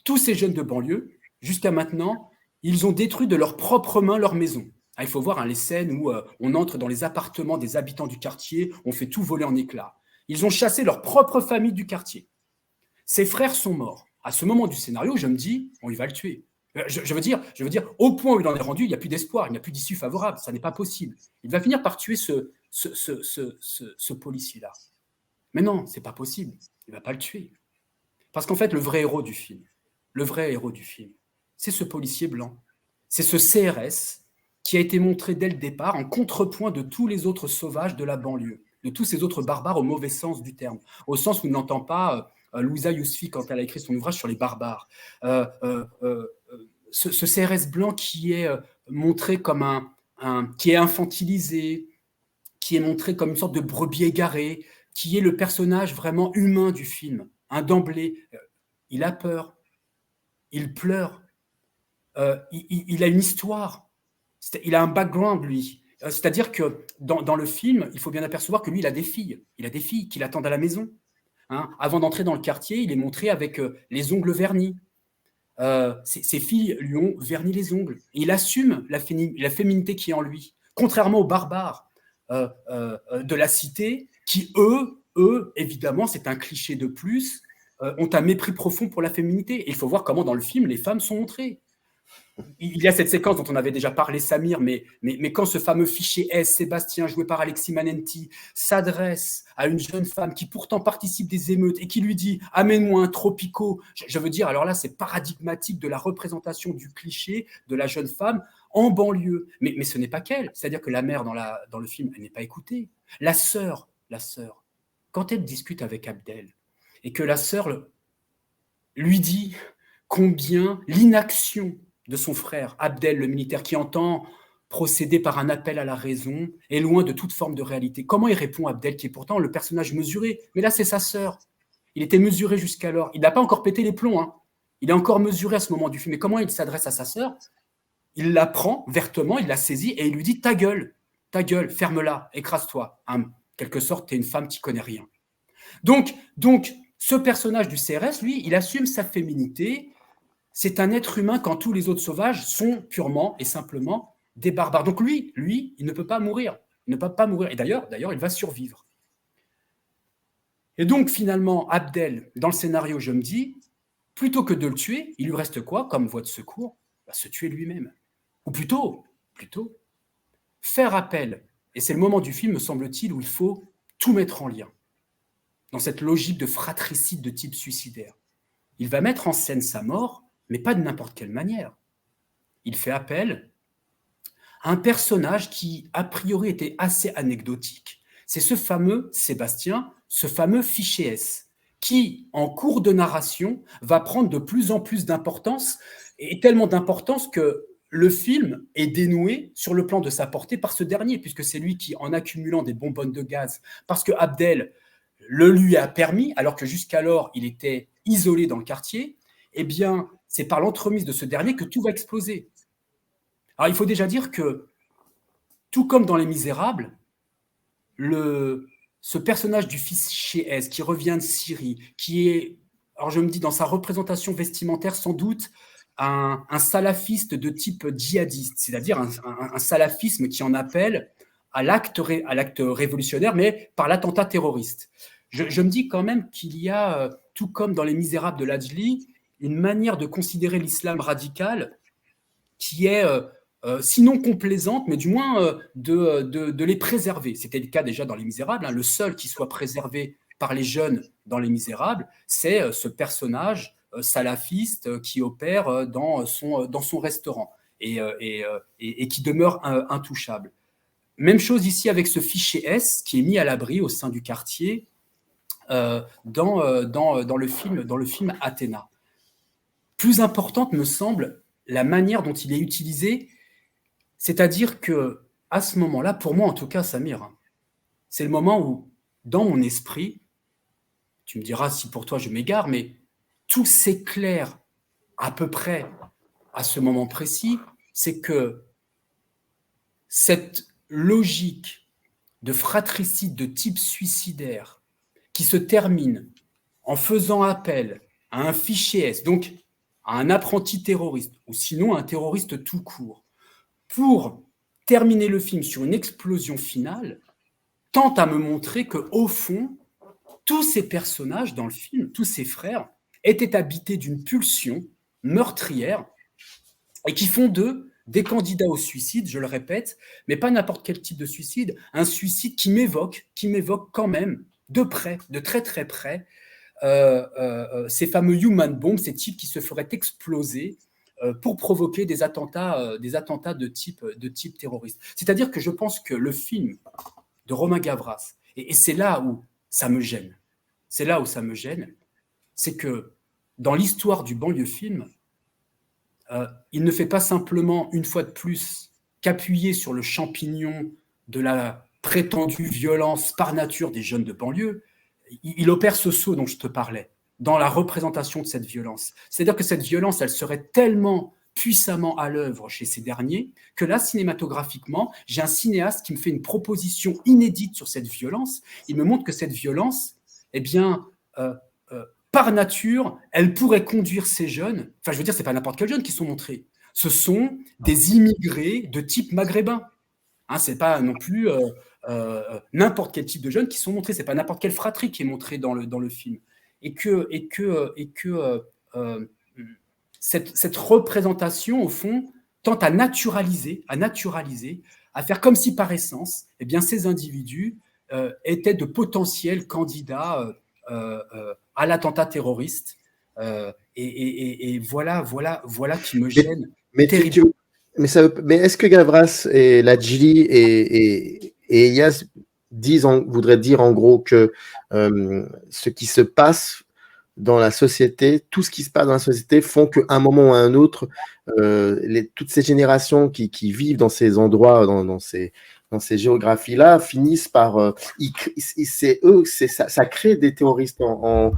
Tous ces jeunes de banlieue, jusqu'à maintenant, ils ont détruit de leurs propres mains leur maison. Il faut voir les scènes où on entre dans les appartements des habitants du quartier, on fait tout voler en éclats. Ils ont chassé leur propre famille du quartier. Ses frères sont morts. À ce moment du scénario, je me dis, on il va le tuer. Je veux dire, au point où il en est rendu, il n'y a plus d'espoir, il n'y a plus d'issue favorable, ça n'est pas possible. Il va finir par tuer ce policier-là. Mais non, c'est pas possible, il ne va pas le tuer. Parce qu'en fait, le vrai héros du film, c'est ce policier blanc, c'est ce CRS qui a été montré dès le départ en contrepoint de tous les autres sauvages de la banlieue, de tous ces autres barbares au mauvais sens du terme, au sens où on n'entend pas Louisa Yousfi quand elle a écrit son ouvrage sur les barbares. Ce CRS blanc qui est montré comme qui est infantilisé, qui est montré comme une sorte de brebis égarée, qui est le personnage vraiment humain du film, d'emblée. Il a peur, il pleure, il a une histoire, il a un background, lui. C'est-à-dire que dans le film, il faut bien apercevoir que lui, il a des filles qui l'attendent à la maison. Hein. Avant d'entrer dans le quartier, il est montré avec les ongles vernis. Ses filles lui ont verni les ongles. Et il assume la féminité qui est en lui, contrairement aux barbares de la cité, qui, eux, évidemment, c'est un cliché de plus, ont un mépris profond pour la féminité. Et il faut voir comment, dans le film, les femmes sont montrées. Il y a cette séquence dont on avait déjà parlé, Samir, mais quand ce fameux fichier S, Sébastien, joué par Alexis Manenti, s'adresse à une jeune femme qui pourtant participe des émeutes et qui lui dit « amène-moi un tropico », je veux dire, alors là, c'est paradigmatique de la représentation du cliché de la jeune femme en banlieue. Mais ce n'est pas qu'elle, c'est-à-dire que la mère dans le film, elle n'est pas écoutée. La sœur, quand elle discute avec Abdel et que la sœur lui dit combien l'inaction de son frère, Abdel, le militaire, qui entend procéder par un appel à la raison, est loin de toute forme de réalité. Comment il répond, Abdel, qui est pourtant le personnage mesuré? Mais là, c'est sa sœur. Il était mesuré jusqu'alors. Il n'a pas encore pété les plombs. Hein. Il est encore mesuré à ce moment du film. Mais comment il s'adresse à sa sœur? Il la prend vertement, il la saisit et il lui dit « ta gueule, ferme-la, écrase-toi. En quelque sorte, tu es une femme qui connaît rien. » Donc, ce personnage du CRS, lui, il assume sa féminité. C'est un être humain quand tous les autres sauvages sont purement et simplement des barbares. Donc lui, il ne peut pas mourir. Il ne peut pas mourir. Et d'ailleurs, il va survivre. Et donc, finalement, Abdel, dans le scénario, je me dis, plutôt que de le tuer, il lui reste quoi comme voie de secours? Se tuer lui-même. Ou plutôt, faire appel. Et c'est le moment du film, me semble-t-il, où il faut tout mettre en lien. Dans cette logique de fratricide de type suicidaire. Il va mettre en scène sa mort, mais pas de n'importe quelle manière. Il fait appel à un personnage qui, a priori, était assez anecdotique. C'est ce fameux Sébastien, ce fameux fichier S, qui, en cours de narration, va prendre de plus en plus d'importance, et tellement d'importance que le film est dénoué sur le plan de sa portée par ce dernier, puisque c'est lui qui, en accumulant des bonbonnes de gaz, parce que Abdel le lui a permis, alors que jusqu'alors, il était isolé dans le quartier, eh bien, c'est par l'entremise de ce dernier que tout va exploser. Alors, il faut déjà dire que, tout comme dans Les Misérables, ce personnage du fichier S qui revient de Syrie, qui est, alors je me dis, dans sa représentation vestimentaire, sans doute, un salafiste de type djihadiste, c'est-à-dire un salafisme qui en appelle à l'acte révolutionnaire, mais par l'attentat terroriste. Je me dis quand même qu'il y a, tout comme dans Les Misérables de Lajli, une manière de considérer l'islam radical qui est, sinon complaisante, mais du moins de les préserver. C'était le cas déjà dans Les Misérables. Hein. Le seul qui soit préservé par les jeunes dans Les Misérables, c'est ce personnage salafiste qui opère dans son restaurant et qui demeure intouchable. Même chose ici avec ce fichier S qui est mis à l'abri au sein du quartier dans le film Athéna. Plus importante me semble la manière dont il est utilisé, c'est-à-dire que à ce moment-là, pour moi en tout cas, Samir, c'est le moment où, dans mon esprit, tu me diras si pour toi je m'égare, mais tout s'éclaire à peu près à ce moment précis, c'est que cette logique de fratricide de type suicidaire qui se termine en faisant appel à un fichier S, donc à un apprenti terroriste, ou sinon un terroriste tout court, pour terminer le film sur une explosion finale, tente à me montrer qu'au fond, tous ces personnages dans le film, tous ces frères, étaient habités d'une pulsion meurtrière et qui font d'eux des candidats au suicide, je le répète, mais pas n'importe quel type de suicide, un suicide qui m'évoque quand même de près, de très très près, ces fameux human bombs, ces types qui se feraient exploser pour provoquer des attentats de type terroriste. C'est-à-dire que je pense que le film de Romain Gavras, et c'est là où ça me gêne, c'est que dans l'histoire du banlieue film, il ne fait pas simplement, une fois de plus, qu'appuyer sur le champignon de la prétendue violence par nature des jeunes de banlieue. Il opère ce saut dont je te parlais, dans la représentation de cette violence. C'est-à-dire que cette violence, elle serait tellement puissamment à l'œuvre chez ces derniers que là, cinématographiquement, j'ai un cinéaste qui me fait une proposition inédite sur cette violence. Il me montre que cette violence, eh bien, par nature, elle pourrait conduire ces jeunes, enfin je veux dire, c'est pas n'importe quels jeunes qui sont montrés, ce sont des immigrés de type maghrébin. Hein, c'est pas non plus n'importe quel type de jeunes qui sont montrés, c'est pas n'importe quelle fratrie qui est montrée dans le film. Et que cette représentation, au fond, tente à naturaliser, à faire comme si par essence, eh bien, ces individus étaient de potentiels candidats à l'attentat terroriste. Et voilà qui me gêne. Mais est-ce que Gavras et Ladjili et Elias voudraient dire en gros que ce qui se passe dans la société, tout ce qui se passe dans la société font qu'à un moment ou à un autre, toutes ces générations qui vivent dans ces endroits, dans ces géographies-là, finissent par... c'est eux, ça crée des terroristes en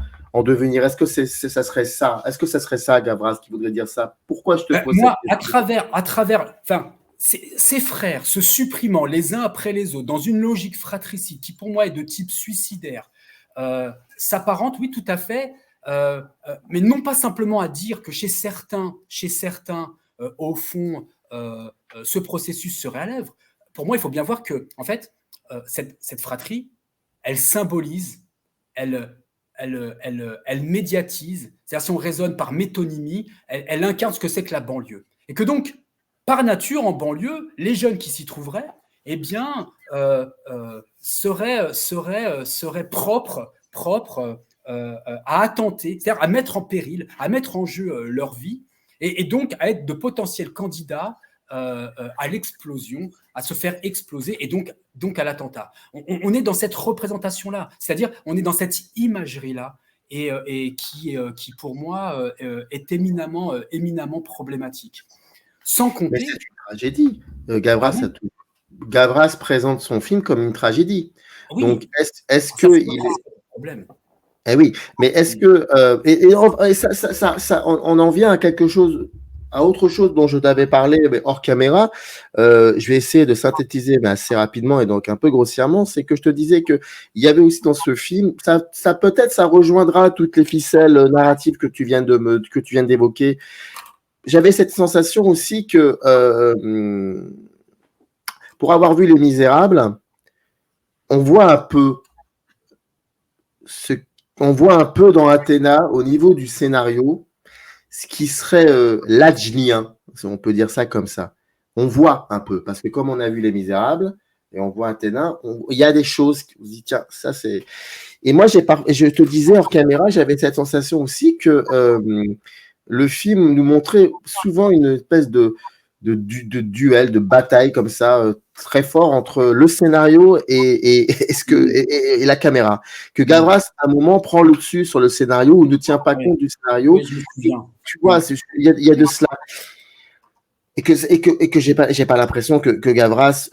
devenir. Est-ce que ça serait ça? Est-ce que ça serait ça, Gavras, qui voudrait dire ça? Pourquoi je te pose moi, à travers, enfin, ces frères se supprimant les uns après les autres dans une logique fratricide qui, pour moi, est de type suicidaire, s'apparente, oui, tout à fait, mais non pas simplement à dire que chez certains, au fond, ce processus serait à l'œuvre. Pour moi, il faut bien voir que, en fait, cette fratrie, elle symbolise, elle médiatise, c'est-à-dire si on raisonne par métonymie, elle incarne ce que c'est que la banlieue. Et que donc, par nature, en banlieue, les jeunes qui s'y trouveraient, eh bien, seraient propres à attenter, c'est-à-dire à mettre en péril, à mettre en jeu leur vie, et donc à être de potentiels candidats à l'explosion, à se faire exploser, et donc à l'attentat. On est dans cette représentation-là, c'est-à-dire on est dans cette imagerie-là, et qui pour moi est éminemment problématique. Sans compter... Mais c'est une tragédie. Gavras présente son film comme une tragédie. Oui. Donc, est-ce que il est... problème. Eh oui, mais est-ce que on en vient à autre chose dont je t'avais parlé mais hors caméra. Je vais essayer de synthétiser mais assez rapidement et donc un peu grossièrement. C'est que je te disais que il y avait aussi dans ce film, ça peut-être ça rejoindra toutes les ficelles narratives que tu viens d'évoquer. J'avais cette sensation aussi que pour avoir vu Les Misérables, on voit un peu dans Athéna, au niveau du scénario, ce qui serait l'Adjlien, si on peut dire ça comme ça. On voit un peu, parce que comme on a vu Les Misérables, et on voit Athéna, il y a des choses qui vous dit, tiens, ça c'est... Et moi, je te disais hors caméra, j'avais cette sensation aussi que le film nous montrait souvent une espèce de duel, de bataille comme ça, très fort entre le scénario et la caméra. Que Gavras, à un moment, prend le dessus sur le scénario ou ne tient pas compte du scénario. Oui, tu vois, il y a de cela. Et que j'ai pas l'impression que Gavras,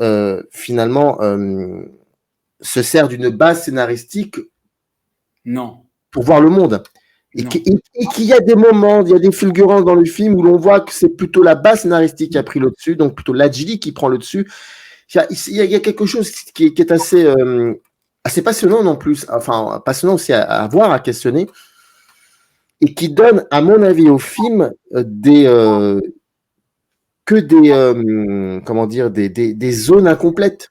finalement, se sert d'une base scénaristique pour voir le monde. Et qu'il y a des moments, il y a des fulgurances dans le film où l'on voit que c'est plutôt la base scénaristique qui a pris le dessus, donc plutôt Ladjili qui prend le dessus. Il y a quelque chose qui est assez passionnant non plus, enfin passionnant aussi à voir, à questionner, et qui donne, à mon avis, au film des zones incomplètes,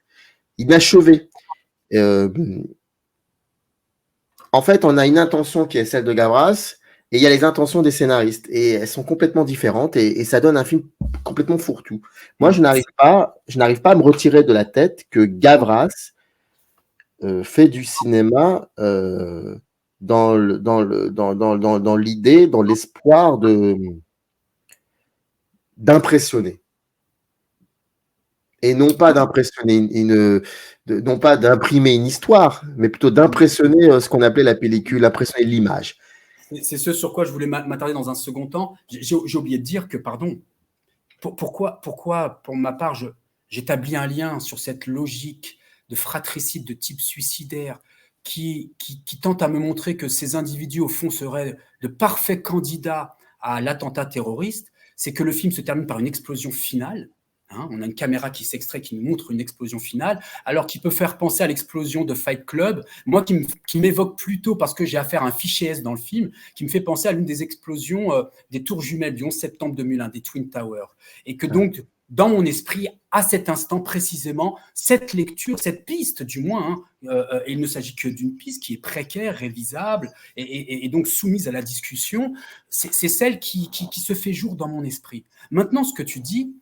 inachevées. En fait, on a une intention qui est celle de Gavras, et il y a les intentions des scénaristes, et elles sont complètement différentes, et ça donne un film complètement fourre-tout. Moi, je n'arrive pas à me retirer de la tête que Gavras fait du cinéma dans l'idée, dans l'espoir d'impressionner. Et non pas d'impressionner non pas d'imprimer une histoire, mais plutôt d'impressionner ce qu'on appelait la pellicule, impressionner l'image. C'est ce sur quoi je voulais m'attarder dans un second temps. J'ai oublié de dire que, pardon, pourquoi pour ma part, j'établis un lien sur cette logique de fratricide de type suicidaire qui tente à me montrer que ces individus, au fond, seraient de parfaits candidats à l'attentat terroriste, c'est que le film se termine par une explosion finale. On a une caméra qui s'extrait, qui nous montre une explosion finale, alors qu'il peut faire penser à l'explosion de Fight Club. Moi, qui m'évoque plutôt, parce que j'ai affaire à un fichier S dans le film, qui me fait penser à l'une des explosions des tours jumelles du 11 septembre 2001, des Twin Towers. Et que donc, dans mon esprit, à cet instant précisément, cette lecture, cette piste du moins, et il ne s'agit que d'une piste qui est précaire, révisable, et donc soumise à la discussion, c'est celle qui se fait jour dans mon esprit. Maintenant, ce que tu dis,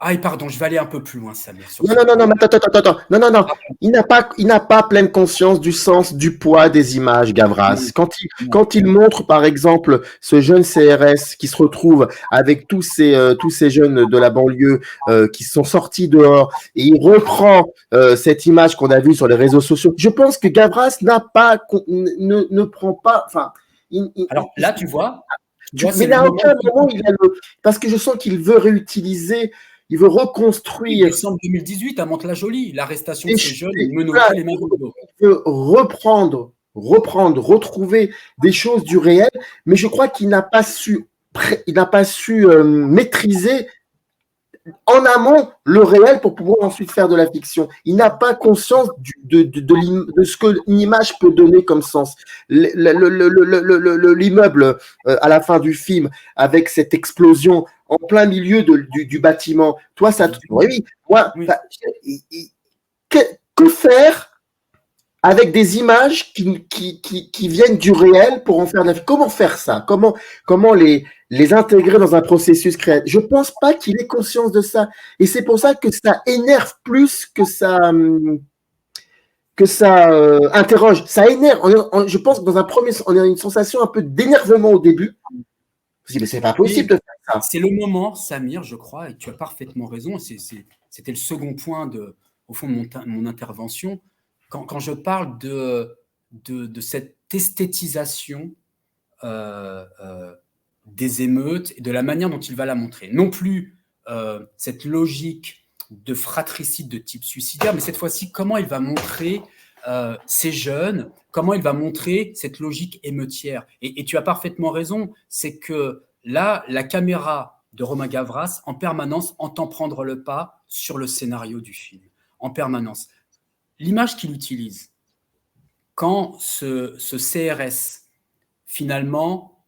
ah, et pardon, je vais aller un peu plus loin, Samir. Non, attends. Non. Il n'a pas pleine conscience du sens, du poids des images, Gavras. Quand il montre, par exemple, ce jeune CRS qui se retrouve avec tous ces jeunes de la banlieue qui sont sortis dehors, et il reprend cette image qu'on a vue sur les réseaux sociaux, je pense que Gavras ne prend pas. Enfin, alors là, tu vois. Mais à aucun moment, parce que je sens qu'il veut réutiliser. Il veut reconstruire. Décembre 2018 à Mantes-la-Jolie, l'arrestation de ces jeunes menottés les mains dans le dos. Il veut retrouver des choses du réel, mais je crois qu'il n'a pas su maîtriser en amont le réel pour pouvoir ensuite faire de la fiction. Il n'a pas conscience de ce que l'image peut donner comme sens. L'immeuble à la fin du film, avec cette explosion en plein milieu du bâtiment, toi, ça... Oui. Que faire avec des images qui viennent du réel pour en faire de la fiction? Comment faire ça? Comment les intégrer dans un processus créatif? Je pense pas qu'il ait conscience de ça. Et c'est pour ça que ça énerve plus que ça interroge. Ça énerve. Je pense que dans un premier, on a une sensation un peu d'énervement au début. Mais c'est pas possible de faire ça. C'est le moment, Samir, je crois, et tu as parfaitement raison. C'était le second point au fond de mon intervention. Quand je parle de cette esthétisation des émeutes et de la manière dont il va la montrer. Non plus cette logique de fratricide de type suicidaire, mais cette fois-ci, comment il va montrer ces jeunes, comment il va montrer cette logique émeutière. Et tu as parfaitement raison, c'est que là, la caméra de Romain Gavras, en permanence, entend prendre le pas sur le scénario du film, en permanence. L'image qu'il utilise, quand ce CRS, finalement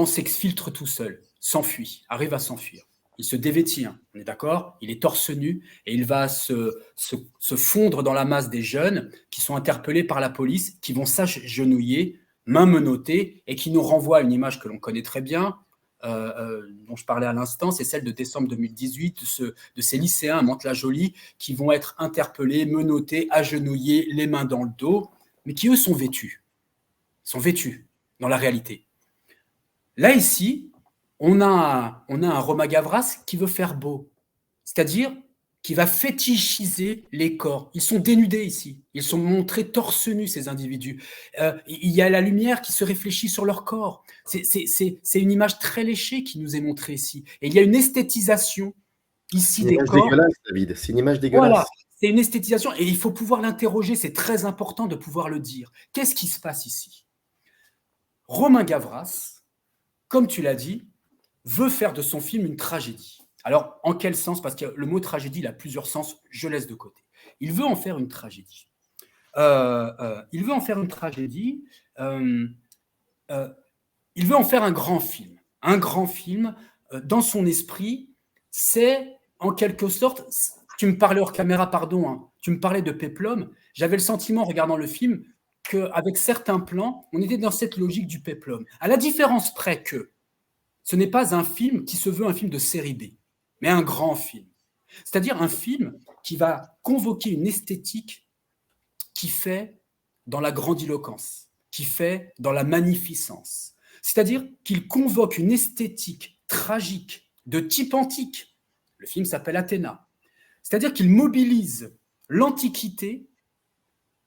s'exfiltre tout seul, s'enfuit, arrive à s'enfuir. Il se dévêtit, on est d'accord? Il est torse nu et il va se fondre dans la masse des jeunes qui sont interpellés par la police, qui vont s'agenouiller, mains menottées, et qui nous renvoient à une image que l'on connaît très bien, dont je parlais à l'instant, c'est celle de décembre 2018, de ces lycéens à Mantes-la-Jolie qui vont être interpellés, menottés, agenouillés, les mains dans le dos, mais qui, eux, sont vêtus. Ils sont vêtus dans la réalité. Là, ici, on a un Romain Gavras qui veut faire beau, c'est-à-dire qui va fétichiser les corps. Ils sont dénudés ici, ils sont montrés torse nu, ces individus. Il y a la lumière qui se réfléchit sur leur corps. C'est une image très léchée qui nous est montrée ici. Et il y a une esthétisation ici des corps. C'est une image dégueulasse, David. C'est une image dégueulasse. Voilà, c'est une esthétisation et il faut pouvoir l'interroger, c'est très important de pouvoir le dire. Qu'est-ce qui se passe ici? Romain Gavras, comme tu l'as dit, veut faire de son film une tragédie. Alors, en quel sens? Parce que le mot tragédie, il a plusieurs sens, je laisse de côté. Il veut en faire une tragédie. Il veut en faire une tragédie. Il veut en faire un grand film. Un grand film, dans son esprit, c'est en quelque sorte... Tu me parlais hors caméra, pardon, tu me parlais de péplum. J'avais le sentiment, en regardant le film, qu'avec certains plans, on était dans cette logique du péplum. À la différence près que ce n'est pas un film qui se veut un film de série B, mais un grand film. C'est-à-dire un film qui va convoquer une esthétique qui fait dans la grandiloquence, qui fait dans la magnificence. C'est-à-dire qu'il convoque une esthétique tragique, de type antique. Le film s'appelle Athéna. C'est-à-dire qu'il mobilise l'Antiquité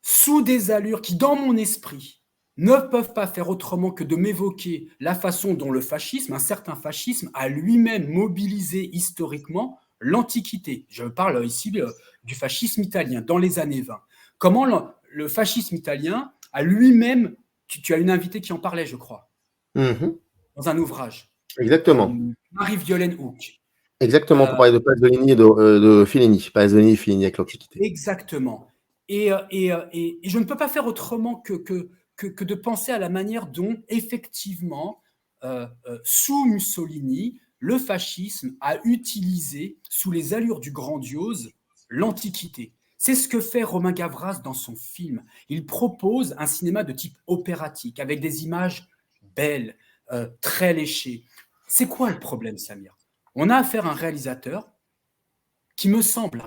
sous des allures qui, dans mon esprit, ne peuvent pas faire autrement que de m'évoquer la façon dont le fascisme, un certain fascisme, a lui-même mobilisé historiquement l'Antiquité. Je parle ici du fascisme italien, dans les années 20. Comment le fascisme italien a lui-même, tu as une invitée qui en parlait, je crois, dans un ouvrage. Exactement. Marie-Violaine Houck. Exactement, pour parler de Pasolini et de Fellini. Pasolini et Fellini avec l'Antiquité. Exactement. Et je ne peux pas faire autrement que de penser à la manière dont, effectivement, sous Mussolini, le fascisme a utilisé, sous les allures du grandiose, l'Antiquité. C'est ce que fait Romain Gavras dans son film. Il propose un cinéma de type opératique, avec des images belles, très léchées. C'est quoi le problème, Samir? On a affaire à un réalisateur qui me semble,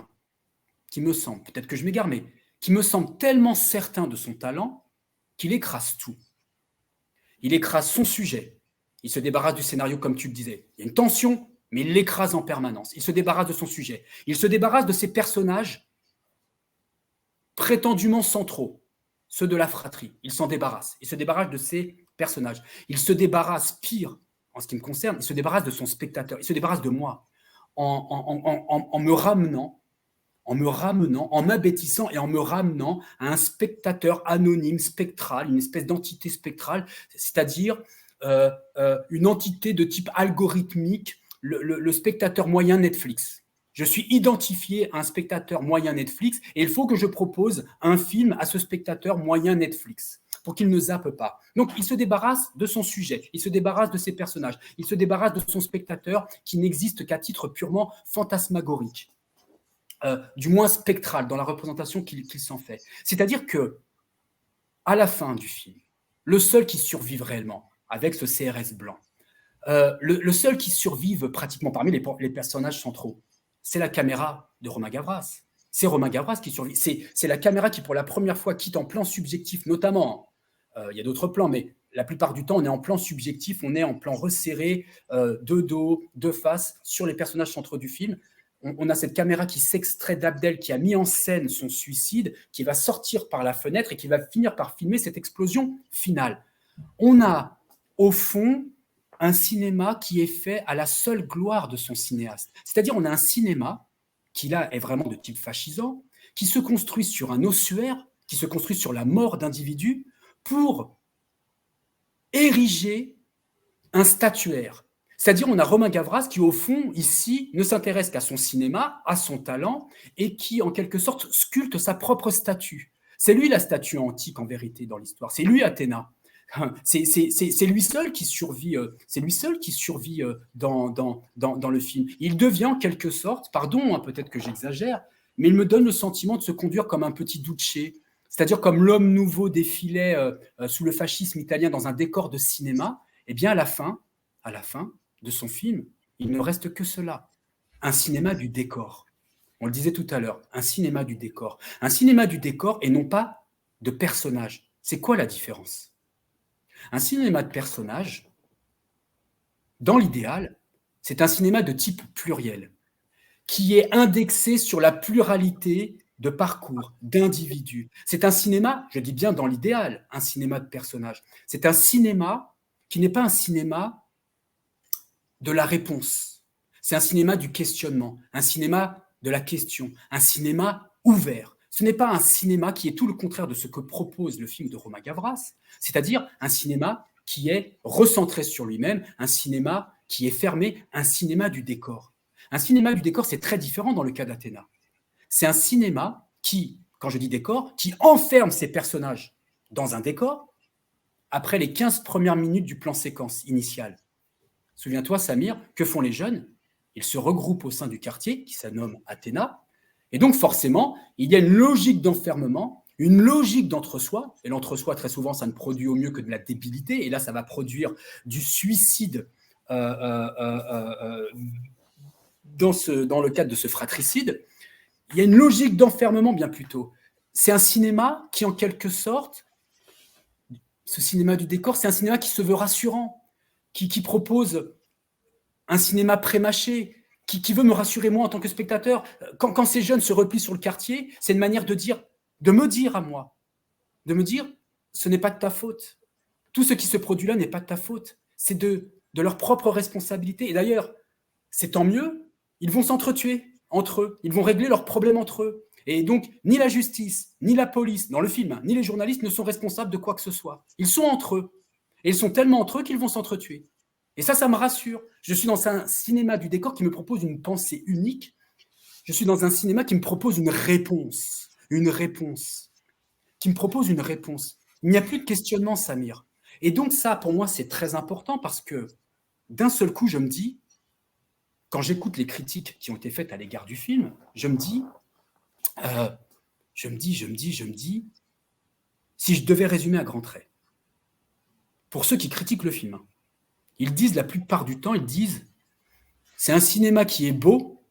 peut-être que je m'égare, mais qui me semble tellement certain de son talent qu'il écrase tout. Il écrase son sujet. Il se débarrasse du scénario, comme tu le disais. Il y a une tension, mais il l'écrase en permanence. Il se débarrasse de son sujet. Il se débarrasse de ses personnages prétendument centraux, ceux de la fratrie. Il s'en débarrasse. Il se débarrasse de ses personnages. Il se débarrasse, pire, en ce qui me concerne, il se débarrasse de son spectateur. Il se débarrasse de moi en me ramenant, en m'abêtissant et en me ramenant à un spectateur anonyme, spectral, une espèce d'entité spectrale, c'est-à-dire une entité de type algorithmique, le spectateur moyen Netflix. Je suis identifié à un spectateur moyen Netflix et il faut que je propose un film à ce spectateur moyen Netflix pour qu'il ne zappe pas. Donc, il se débarrasse de son sujet, il se débarrasse de ses personnages, il se débarrasse de son spectateur qui n'existe qu'à titre purement fantasmagorique. Du moins spectral dans la représentation qu'il s'en fait. C'est-à-dire que, à la fin du film, le seul qui survive réellement, avec ce CRS blanc, le seul qui survive pratiquement parmi les personnages centraux, c'est la caméra de Romain Gavras. C'est Romain Gavras qui survit. C'est la caméra qui, pour la première fois, quitte en plan subjectif, notamment. Il y a d'autres plans, mais la plupart du temps, on est en plan subjectif, on est en plan resserré, de dos, de face, sur les personnages centraux du film. On a cette caméra qui s'extrait d'Abdel, qui a mis en scène son suicide, qui va sortir par la fenêtre et qui va finir par filmer cette explosion finale. On a, au fond, un cinéma qui est fait à la seule gloire de son cinéaste. C'est-à-dire, on a un cinéma qui, là, est vraiment de type fascisant, qui se construit sur un ossuaire, qui se construit sur la mort d'individus, pour ériger un statuaire. C'est-à-dire, on a Romain Gavras qui, au fond, ici, ne s'intéresse qu'à son cinéma, à son talent, et qui, en quelque sorte, sculpte sa propre statue. C'est lui la statue antique, en vérité, dans l'histoire. C'est lui Athéna. C'est lui seul qui survit, dans le film. Il devient, en quelque sorte, pardon, peut-être que j'exagère, mais il me donne le sentiment de se conduire comme un petit Duce, c'est-à-dire comme l'homme nouveau défilait sous le fascisme italien dans un décor de cinéma. Eh bien, à la fin de son film, il ne reste que cela, un cinéma du décor. On le disait tout à l'heure, un cinéma du décor. Un cinéma du décor et non pas de personnages. C'est quoi la différence? Un cinéma de personnages, dans l'idéal, c'est un cinéma de type pluriel, qui est indexé sur la pluralité de parcours, d'individus. C'est un cinéma, je dis bien dans l'idéal, un cinéma de personnages. C'est un cinéma qui n'est pas un cinéma de la réponse. C'est un cinéma du questionnement, un cinéma de la question, un cinéma ouvert. Ce n'est pas un cinéma qui est tout le contraire de ce que propose le film de Romain Gavras, c'est-à-dire un cinéma qui est recentré sur lui-même, un cinéma qui est fermé, un cinéma du décor. Un cinéma du décor, c'est très différent dans le cas d'Athéna. C'est un cinéma qui, quand je dis décor, qui enferme ses personnages dans un décor après les 15 premières minutes du plan séquence initial. Souviens-toi, Samir, que font les jeunes? Ils se regroupent au sein du quartier, qui se nomme Athéna, et donc forcément, il y a une logique d'enfermement, une logique d'entre-soi, et l'entre-soi, très souvent, ça ne produit au mieux que de la débilité, et là, ça va produire du suicide dans le cadre de ce fratricide. Il y a une logique d'enfermement, bien plutôt. C'est un cinéma qui, en quelque sorte, ce cinéma du décor, c'est un cinéma qui se veut rassurant, qui propose un cinéma prémâché, qui veut me rassurer moi en tant que spectateur. Quand ces jeunes se replient sur le quartier, c'est une manière de me dire à moi, de me dire, ce n'est pas de ta faute. Tout ce qui se produit là n'est pas de ta faute. C'est de leur propre responsabilité. Et d'ailleurs, c'est tant mieux, ils vont s'entretuer entre eux, ils vont régler leurs problèmes entre eux. Et donc, ni la justice, ni la police, dans le film, hein, ni les journalistes ne sont responsables de quoi que ce soit. Ils sont entre eux. Et ils sont tellement entre eux qu'ils vont s'entretuer. Et ça me rassure. Je suis dans un cinéma du décor qui me propose une pensée unique. Je suis dans un cinéma qui me propose une réponse. Une réponse. Qui me propose une réponse. Il n'y a plus de questionnement, Samir. Et donc ça, pour moi, c'est très important parce que d'un seul coup, je me dis, quand j'écoute les critiques qui ont été faites à l'égard du film, je me dis, si je devais résumer à grands traits, pour ceux qui critiquent le film, ils disent la plupart du temps, ils disent, c'est un cinéma qui est beau,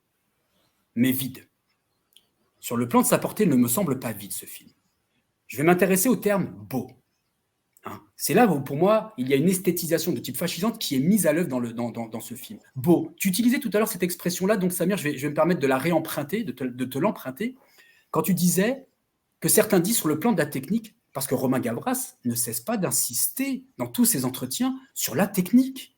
mais vide. Sur le plan de sa portée, il ne me semble pas vide, ce film. Je vais m'intéresser au terme beau. C'est là où, pour moi, il y a une esthétisation de type fascisante qui est mise à l'œuvre dans ce film. Beau. Tu utilisais tout à l'heure cette expression-là, donc Samir, je vais me permettre de la réemprunter, de te l'emprunter, quand tu disais que certains disent sur le plan de la technique, parce que Romain Gavras ne cesse pas d'insister dans tous ses entretiens sur la technique.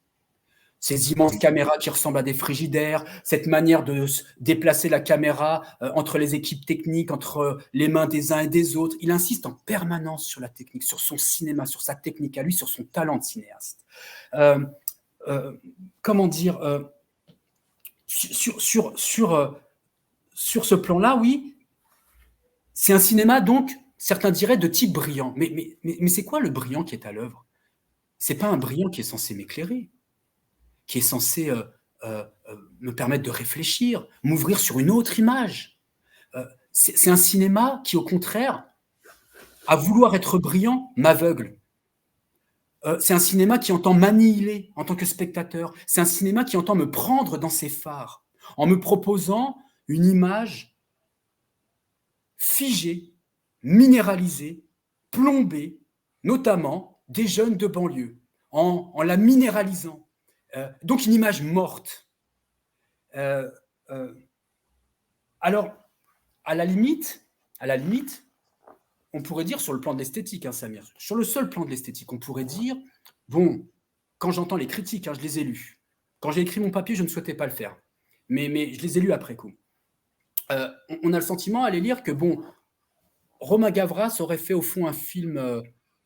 Ces immenses caméras qui ressemblent à des frigidaires, cette manière de déplacer la caméra entre les équipes techniques, entre les mains des uns et des autres. Il insiste en permanence sur la technique, sur son cinéma, sur sa technique à lui, sur son talent de cinéaste. Comment dire sur ce plan-là, oui, c'est un cinéma, donc, certains diraient de type brillant. Mais c'est quoi le brillant qui est à l'œuvre? C'est pas un brillant qui est censé m'éclairer, qui est censé me permettre de réfléchir, m'ouvrir sur une autre image. C'est un cinéma qui, au contraire, à vouloir être brillant, m'aveugle. C'est un cinéma qui entend m'annihiler en tant que spectateur. C'est un cinéma qui entend me prendre dans ses phares, en me proposant une image figée, minéralisée, plombée, notamment des jeunes de banlieue, en la minéralisant. Donc une image morte. Alors, à la limite, on pourrait dire sur le plan de l'esthétique, Samir, sur le seul plan de l'esthétique, on pourrait dire, bon, quand j'entends les critiques, je les ai lues. Quand j'ai écrit mon papier, je ne souhaitais pas le faire. Mais je les ai lus après coup. On a le sentiment à les lire que, bon, Romain Gavras aurait fait au fond un film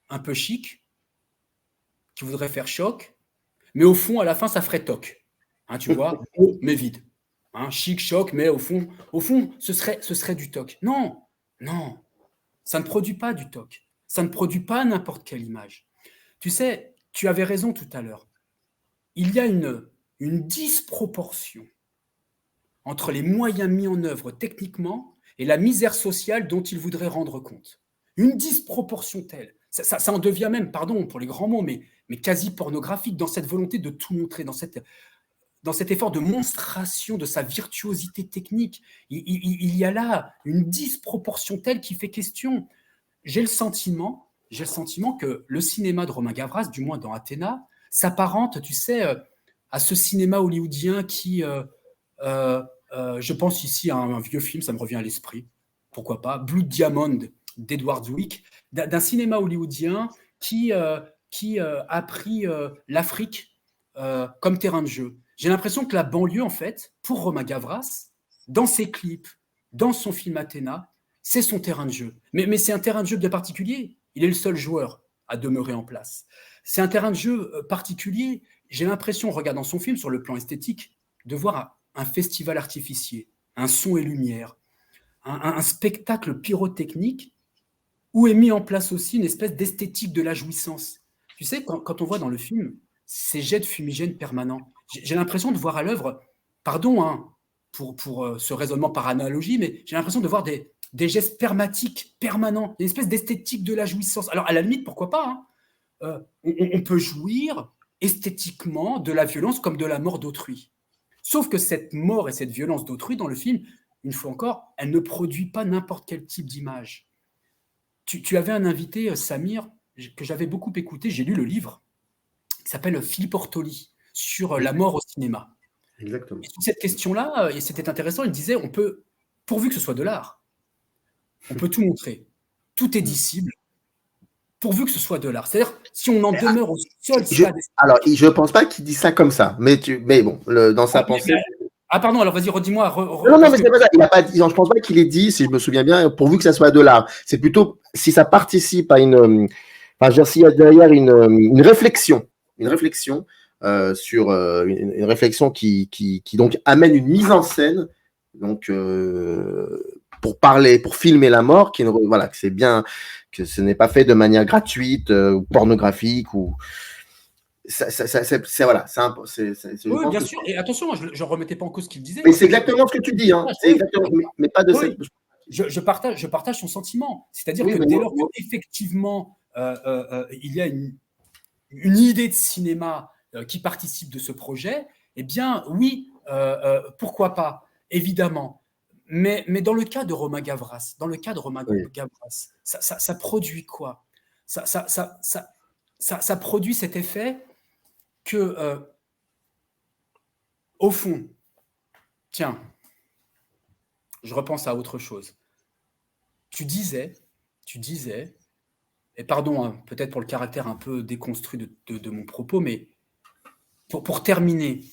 un peu chic, qui voudrait faire choc, mais au fond, à la fin, ça ferait toc. Tu vois, beau, mais vide. Chic, choc, mais au fond, ce serait du toc. Non, ça ne produit pas du toc. Ça ne produit pas n'importe quelle image. Tu sais, tu avais raison tout à l'heure. Il y a une disproportion entre les moyens mis en œuvre techniquement et la misère sociale dont il voudrait rendre compte. Une disproportion telle. Ça en devient même, pardon pour les grands mots, mais quasi pornographique, dans cette volonté de tout montrer, dans cet effort de monstration de sa virtuosité technique. Il y a là une disproportion telle qui fait question. J'ai le sentiment que le cinéma de Romain Gavras, du moins dans Athéna, s'apparente, tu sais, à ce cinéma hollywoodien qui, je pense ici à un vieux film, ça me revient à l'esprit, pourquoi pas, Blood Diamond d'Edward Zwick, d'un cinéma hollywoodien qui a pris l'Afrique comme terrain de jeu. J'ai l'impression que la banlieue, en fait, pour Romain Gavras, dans ses clips, dans son film Athéna, c'est son terrain de jeu. Mais c'est un terrain de jeu bien particulier. Il est le seul joueur à demeurer en place. C'est un terrain de jeu particulier. J'ai l'impression, en regardant son film sur le plan esthétique, de voir un festival artificiel, un son et lumière, un spectacle pyrotechnique où est mis en place aussi une espèce d'esthétique de la jouissance. Tu sais, quand on voit dans le film ces jets de fumigène permanents, j'ai l'impression de voir à l'œuvre, pardon pour ce raisonnement par analogie, mais j'ai l'impression de voir des gestes permatiques, permanents, une espèce d'esthétique de la jouissance. Alors, à la limite, pourquoi pas on peut jouir esthétiquement de la violence comme de la mort d'autrui. Sauf que cette mort et cette violence d'autrui dans le film, une fois encore, elle ne produit pas n'importe quel type d'image. Tu avais un invité, Samir, que j'avais beaucoup écouté, j'ai lu le livre, qui s'appelle Philippe Ortoli, sur la mort au cinéma. Exactement. Et sur cette question-là, et c'était intéressant, il disait, on peut, pourvu que ce soit de l'art, on peut tout montrer. Tout est dissible, pourvu que ce soit de l'art. C'est-à-dire, si on en demeure au seul stade Alors, esthétique. je ne pense pas qu'il dit ça comme ça, mais bon, dans sa pensée. Pardon, alors vas-y, redis-moi. Non, mais c'est pas ça. Il a pas dit, je pense pas qu'il ait dit, si je me souviens bien, pourvu que ça soit de l'art. C'est plutôt si ça participe à une. Enfin, je veux dire, s'il y a derrière une réflexion sur une réflexion qui donc amène une mise en scène, donc pour filmer la mort, voilà, que c'est bien, que ce n'est pas fait de manière gratuite ou pornographique ou. Voilà, oui, bien sûr. Et attention, je ne remettais pas en cause ce qu'il disait. Mais c'est exactement ce que tu dis, hein. C'est exactement, mais pas de cette. Je partage son sentiment. C'est-à-dire que dès lors qu'effectivement, il y a une idée de cinéma qui participe de ce projet, eh bien, oui, pourquoi pas, évidemment. Mais dans le cas de Romain Gavras, ça produit quoi? Ça produit cet effet que, au fond, tiens, je repense à autre chose. Tu disais, et pardon, hein, peut-être pour le caractère un peu déconstruit de mon propos, mais pour terminer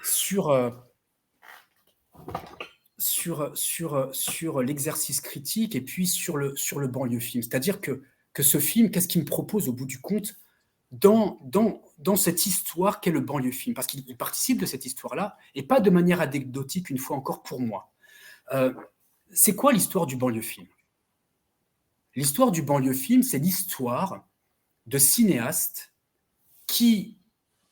sur l'exercice critique et puis sur le banlieue film. C'est-à-dire que ce film, qu'est-ce qu'il me propose au bout du compte dans cette histoire qu'est le banlieue film? Parce qu'il participe de cette histoire-là, et pas de manière anecdotique, une fois encore, pour moi. C'est quoi l'histoire du banlieue film? L'histoire du banlieue film, c'est l'histoire de cinéastes qui,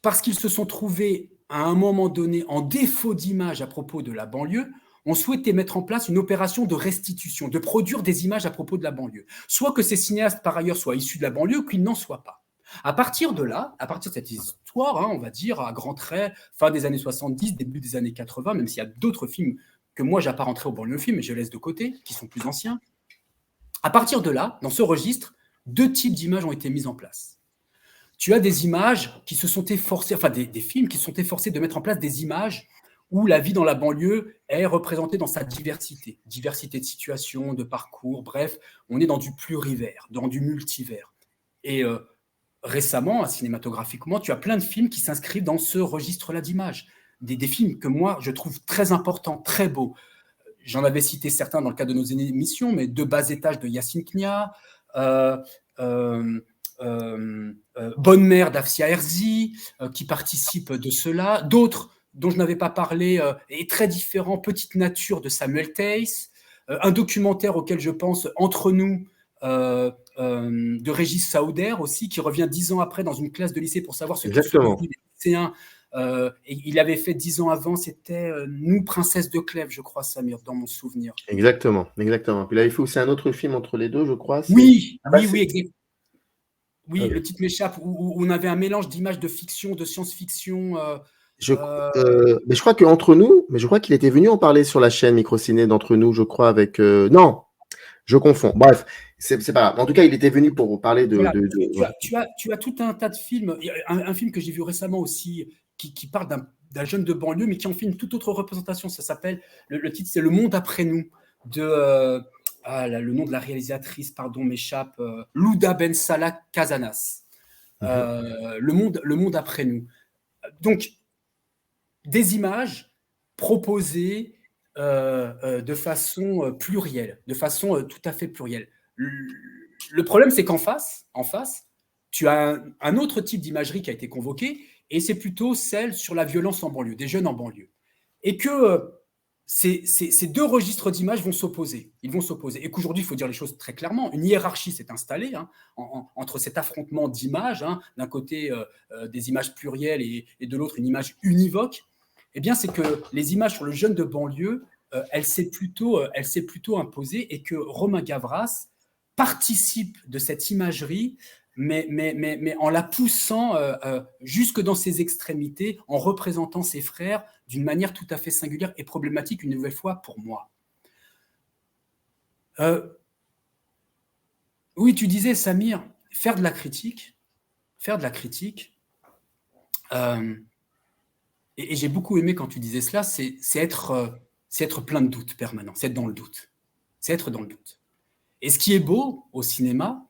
parce qu'ils se sont trouvés à un moment donné en défaut d'image à propos de la banlieue, ont souhaité mettre en place une opération de restitution, de produire des images à propos de la banlieue. Soit que ces cinéastes, par ailleurs, soient issus de la banlieue, ou qu'ils n'en soient pas. À partir de là, à partir de cette histoire, on va dire à grands traits, fin des années 70, début des années 80, même s'il y a d'autres films que moi j'apparenterai au banlieue film, mais je laisse de côté, qui sont plus anciens. À partir de là, dans ce registre, 2 types d'images ont été mises en place. Tu as des images qui se sont efforcées, enfin des films qui se sont efforcés de mettre en place des images où la vie dans la banlieue est représentée dans sa diversité de situations, de parcours, bref, on est dans du plurivers, dans du multivers. Et récemment, cinématographiquement, tu as plein de films qui s'inscrivent dans ce registre-là d'images. Des films que moi, je trouve très importants, très beaux. J'en avais cité certains dans le cadre de nos émissions, mais De bas étage de Yacine Knia, Bonne mère d'Afsia Herzi, qui participe de cela. D'autres dont je n'avais pas parlé, et très différents, Petite nature de Samuel Theiss, un documentaire auquel je pense, Entre nous, de Régis Saouder aussi, qui revient 10 ans après dans une classe de lycée pour savoir ce que sont les lycéens. Et il avait fait 10 ans avant, c'était Nous, Princesse de Clèves, je crois, Samir, dans mon souvenir. Exactement. Puis là, il fait aussi un autre film entre les deux, je crois. Oui, exactement. Oui, le titre m'échappe, où on avait un mélange d'images de fiction, de science-fiction. Mais je crois qu'Entre nous, mais je crois qu'il était venu en parler sur la chaîne Microciné d'Entre nous, je crois, avec. Non, je confonds. Bref, c'est pas grave. En tout cas, il était venu pour parler de. Voilà. Tu as tout un tas de films. Un film que j'ai vu récemment aussi, qui parle d'un jeune de banlieue, mais qui en fait une toute autre représentation. Ça s'appelle, le titre, c'est Le monde après nous, de. Le nom de la réalisatrice, pardon, m'échappe. Louda Ben Salah Casanas. Le monde après nous. Donc, des images proposées de façon plurielle, de façon tout à fait plurielle. Le problème, c'est qu'en face, tu as un autre type d'imagerie qui a été convoqué, et c'est plutôt celle sur la violence en banlieue, des jeunes en banlieue. Et que ces 2 registres d'images vont s'opposer. Ils vont s'opposer. Et qu'aujourd'hui, il faut dire les choses très clairement, une hiérarchie s'est installée entre cet affrontement d'images, d'un côté des images plurielles et de l'autre une image univoque. Eh bien, c'est que les images sur le jeune de banlieue, elle s'est plutôt imposée, et que Romain Gavras participe de cette imagerie, mais en la poussant jusque dans ses extrémités, en représentant ses frères d'une manière tout à fait singulière et problématique, une nouvelle fois, pour moi. Oui, tu disais, Samir, faire de la critique, et j'ai beaucoup aimé quand tu disais cela, c'est être plein de doutes permanents, c'est être dans le doute. C'est être dans le doute. Et ce qui est beau au cinéma,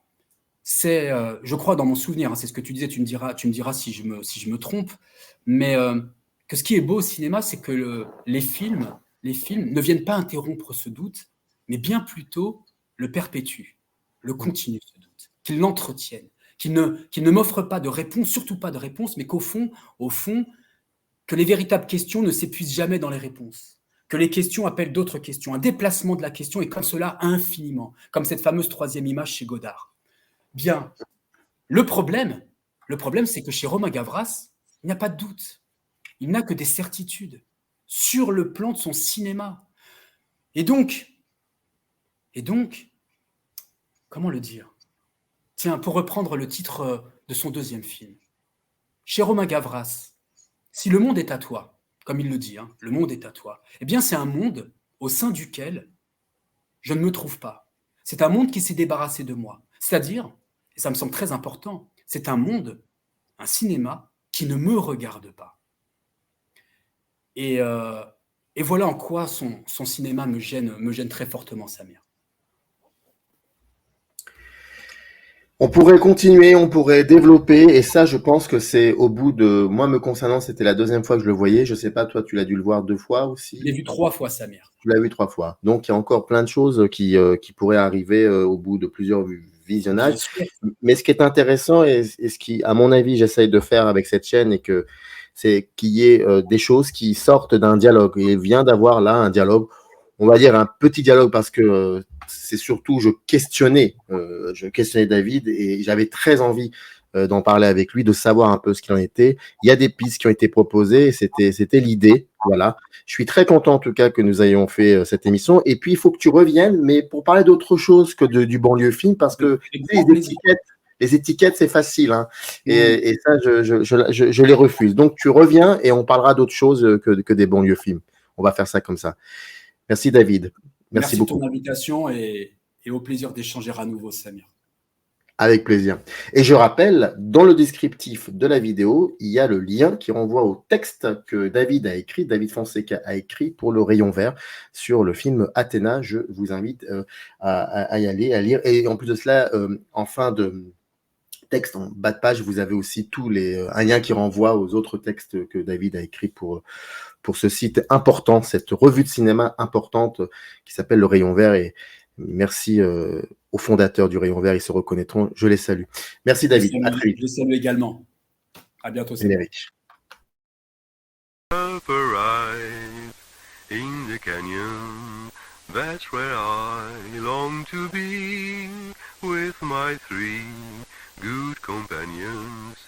c'est, je crois dans mon souvenir, hein, c'est ce que tu disais, tu me diras si je me trompe, mais que ce qui est beau au cinéma, c'est que les films ne viennent pas interrompre ce doute, mais bien plutôt le perpétuent, le continuent ce doute, qu'ils l'entretiennent, qu'ils ne m'offrent pas de réponse, surtout pas de réponse, mais qu'au fond, que les véritables questions ne s'épuisent jamais dans les réponses, que les questions appellent d'autres questions, un déplacement de la question, et comme cela infiniment, comme cette fameuse troisième image chez Godard. Bien, le problème, c'est que chez Romain Gavras, il n'y a pas de doute, il n'a que des certitudes sur le plan de son cinéma. Et donc, comment le dire? Tiens, pour reprendre le titre de son deuxième film, chez Romain Gavras, si le monde est à toi, comme il le dit, hein, le monde est à toi, eh bien c'est un monde au sein duquel je ne me trouve pas. C'est un monde qui s'est débarrassé de moi. C'est-à-dire, et ça me semble très important, c'est un monde, un cinéma qui ne me regarde pas. Et voilà en quoi son cinéma me gêne très fortement, Samir. On pourrait continuer, on pourrait développer, et ça, je pense que c'est au bout de... Moi, me concernant, c'était la deuxième fois que je le voyais. Je sais pas, toi, tu l'as dû le voir 2 fois aussi? Je l'ai vu 3 fois, Samir. Tu l'as vu 3 fois. Donc, il y a encore plein de choses qui pourraient arriver au bout de plusieurs visionnages. Mais ce qui est intéressant et ce qui, à mon avis, j'essaye de faire avec cette chaîne, c'est qu'il y ait des choses qui sortent d'un dialogue. Et il vient d'avoir là un dialogue, on va dire un petit dialogue, parce que c'est surtout, je questionnais David et j'avais très envie d'en parler avec lui, de savoir un peu ce qu'il en était. Il y a des pistes qui ont été proposées et c'était l'idée. Voilà. Je suis très content en tout cas que nous ayons fait cette émission. Et puis, il faut que tu reviennes, mais pour parler d'autre chose que du banlieue film, parce que les étiquettes, c'est facile. Hein. Et ça, je les refuse. Donc, tu reviens et on parlera d'autre chose que des banlieues films. On va faire ça comme ça. Merci David. Merci beaucoup. de ton invitation et au plaisir d'échanger à nouveau, Samir. Avec plaisir. Et je rappelle, dans le descriptif de la vidéo, il y a le lien qui renvoie au texte que David Fonseca a écrit pour le Rayon Vert sur le film Athéna. Je vous invite à y aller, à lire. Et en plus de cela, en fin de texte, en bas de page, vous avez aussi un lien qui renvoie aux autres textes que David a écrit pour ce site important, cette revue de cinéma importante qui s'appelle le Rayon Vert. Et merci aux fondateurs du Rayon Vert, ils se reconnaîtront. Je les salue. Merci David. À très vite. Je les salue également. À bientôt. Générique. In the canyon, that's where I long to be, with my 3 good companions.